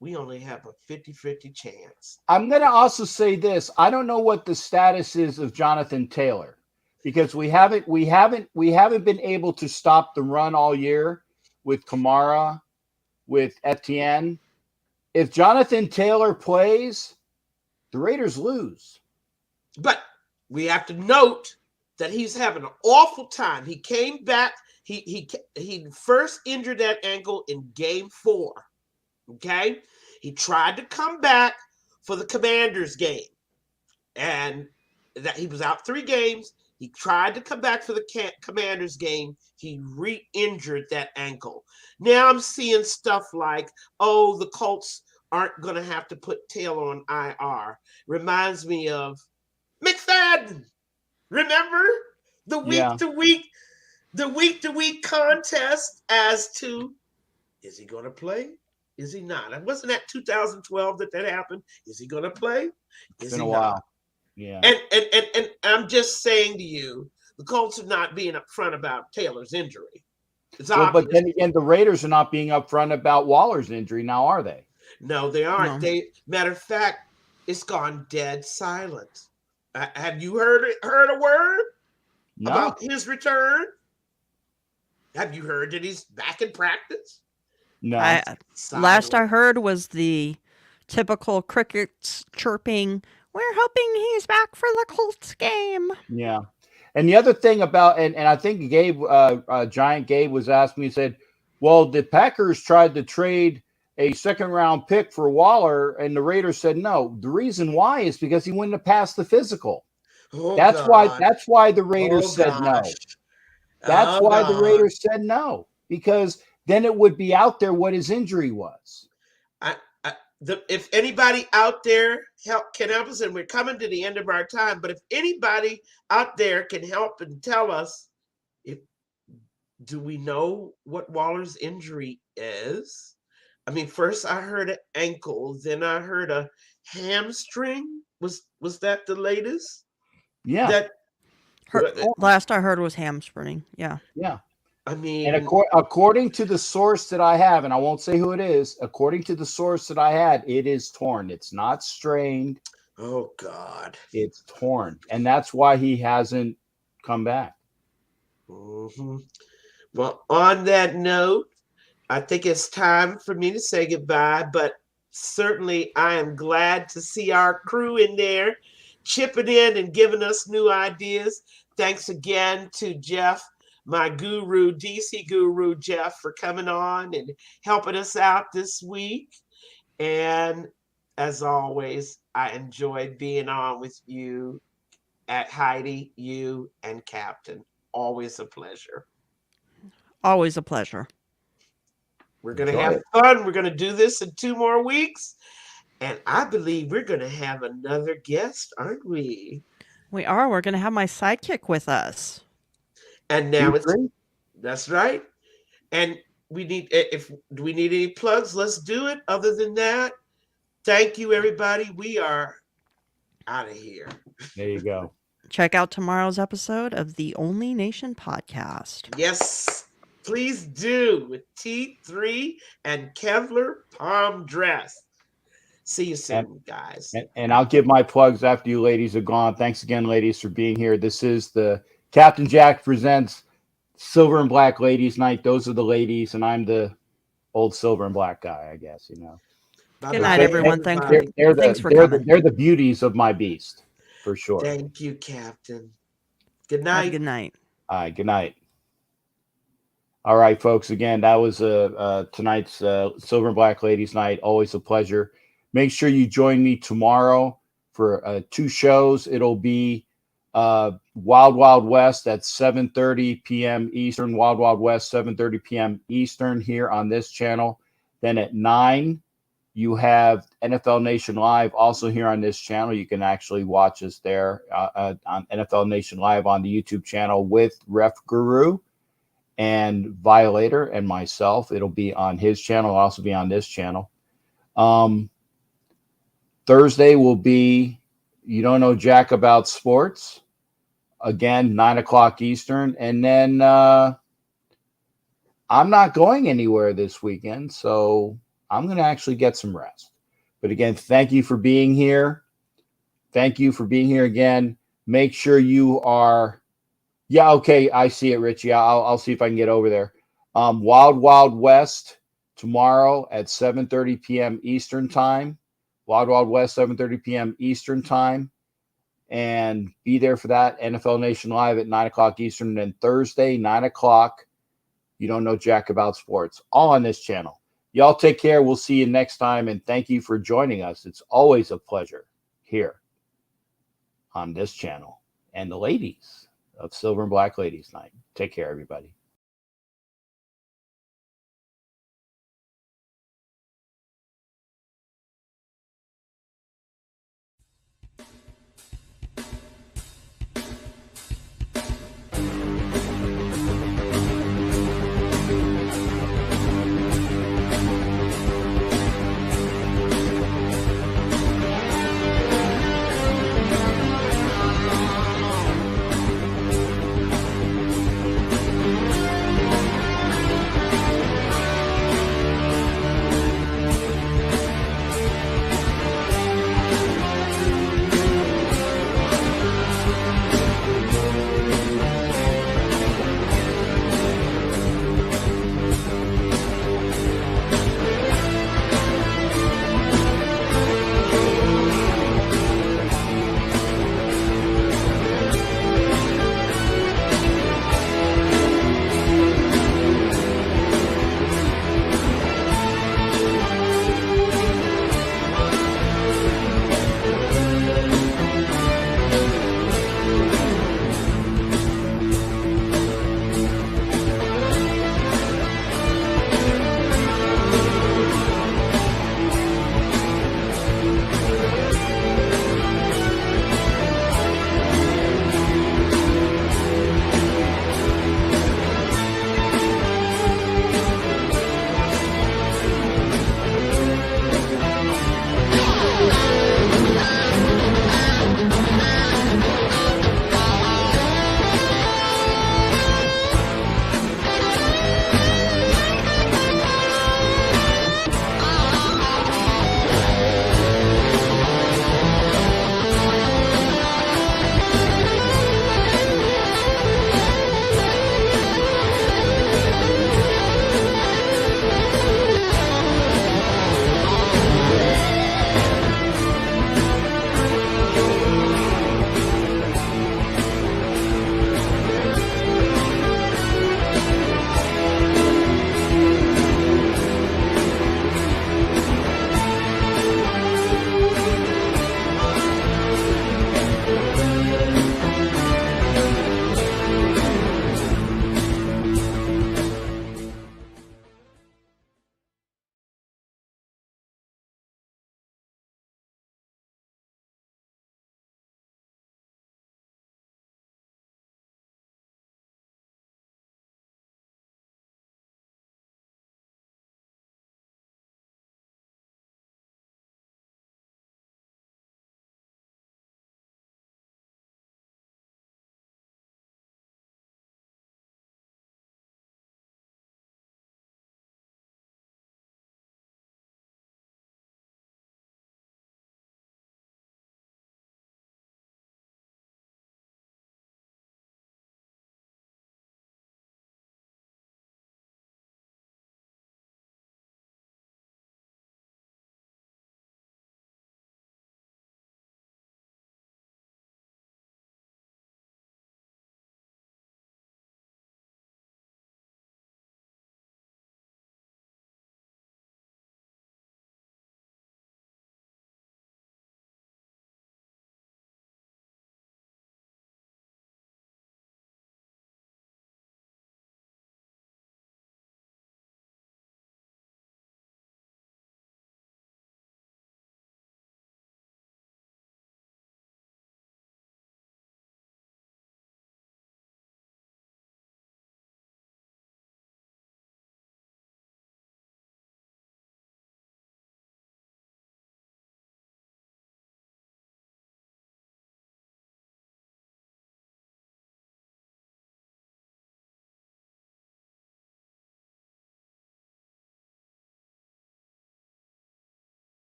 we only have a 50-50 chance. I'm going to also say this. I don't know what the status is of Jonathan Taylor, because we haven't been able to stop the run all year with Kamara, with Etienne. If Jonathan Taylor plays, the Raiders lose. But we have to note that he's having an awful time. He came back. He first injured that ankle in game 4. Okay? He tried to come back for the Commanders game. And that he was out 3 games. He tried to come back for the Commanders game. He re-injured that ankle. Now I'm seeing stuff like, oh, the Colts aren't going to have to put Taylor on IR. Reminds me of McFadden. Remember the week-to-week contest as to, is he going to play? Is he not? And wasn't that 2012 that happened? Is he going to play? It's been a while. Yeah. And I'm just saying to you, the Colts are not being upfront about Taylor's injury. It's obvious. But then again, the Raiders are not being upfront about Waller's injury now, are they? No, they aren't. No. Matter of fact, it's gone dead silent. Have you heard a word about his return? Have you heard that he's back in practice? No. Last I heard was the typical crickets chirping, "We're hoping he's back for the Colts game." Yeah. And the other thing about, and I think Gabe, Giant Gabe was asking me, he said, well, the Packers tried to trade a 2nd-round pick for Waller, and the Raiders said no. The reason why is because he wouldn't have passed the physical. That's why the Raiders said no. That's why the Raiders said no, because then it would be out there what his injury was. If anybody out there can help us, and we're coming to the end of our time, but if anybody out there can help and tell us, do we know what Waller's injury is? I mean, first I heard an ankle, then I heard a hamstring. Was that the latest? Yeah. Last I heard was hamstring. Yeah. Yeah. I mean, and according to the source that I have, and I won't say who it is, according to the source that I had, it is torn. It's not strained. Oh, God. It's torn. And that's why he hasn't come back. Mm-hmm. Well, on that note, I think it's time for me to say goodbye, but certainly I am glad to see our crew in there chipping in and giving us new ideas. Thanks again to Jeff, my guru, DC guru Jeff, for coming on and helping us out this week. And as always, I enjoyed being on with you, at Heidi, you, and Captain. Always a pleasure. Always a pleasure. We're going to have fun. We're going to do this in 2 more weeks. And I believe we're going to have another guest, aren't we? We are. We're going to have my sidekick with us. And now that's right. And do we need any plugs? Let's do it. Other than that, thank you, everybody. We are out of here. There you go. Check out tomorrow's episode of the Only Nation podcast. Yes, please do, with T3 and Kevlar Prom dress. See you soon, guys. And I'll give my plugs after you ladies are gone. Thanks again, ladies, for being here. This is the Captain Jack presents Silver and Black Ladies Night. Those are the ladies, and I'm the old silver and black guy, I guess, you know. Good night, everyone. Thanks for coming. They're the beauties of my beast, for sure. Thank you, Captain. Good night. Good night. All right, good night. All right, folks. Again, that was tonight's Silver and Black Ladies Night. Always a pleasure. Make sure you join me tomorrow for 2 shows. It'll be Wild Wild West at 7:30 p.m. Eastern. Wild Wild West, 7:30 p.m. Eastern here on this channel. Then at 9, you have NFL Nation Live also here on this channel. You can actually watch us there on NFL Nation Live on the YouTube channel with Ref Guru. and Violator and myself. It'll be on his channel. It'll also be on this channel. Thursday will be You Don't Know Jack About Sports. Again, 9 o'clock Eastern. And then I'm not going anywhere this weekend, so I'm going to actually get some rest. But again, thank you for being here. Thank you for being here again. Make sure you are... Yeah, okay, I see it, Richie. I'll see if I can get over there. Wild Wild West tomorrow at 7:30 p.m. Eastern Time. Wild Wild West, 7:30 p.m. Eastern Time. And be there for that. NFL Nation Live at 9 o'clock Eastern. And then Thursday, 9 o'clock, You Don't Know Jack About Sports. All on this channel. Y'all take care. We'll see you next time. And thank you for joining us. It's always a pleasure here on this channel. And the ladies of Silver and Black Ladies Night. Take care, everybody.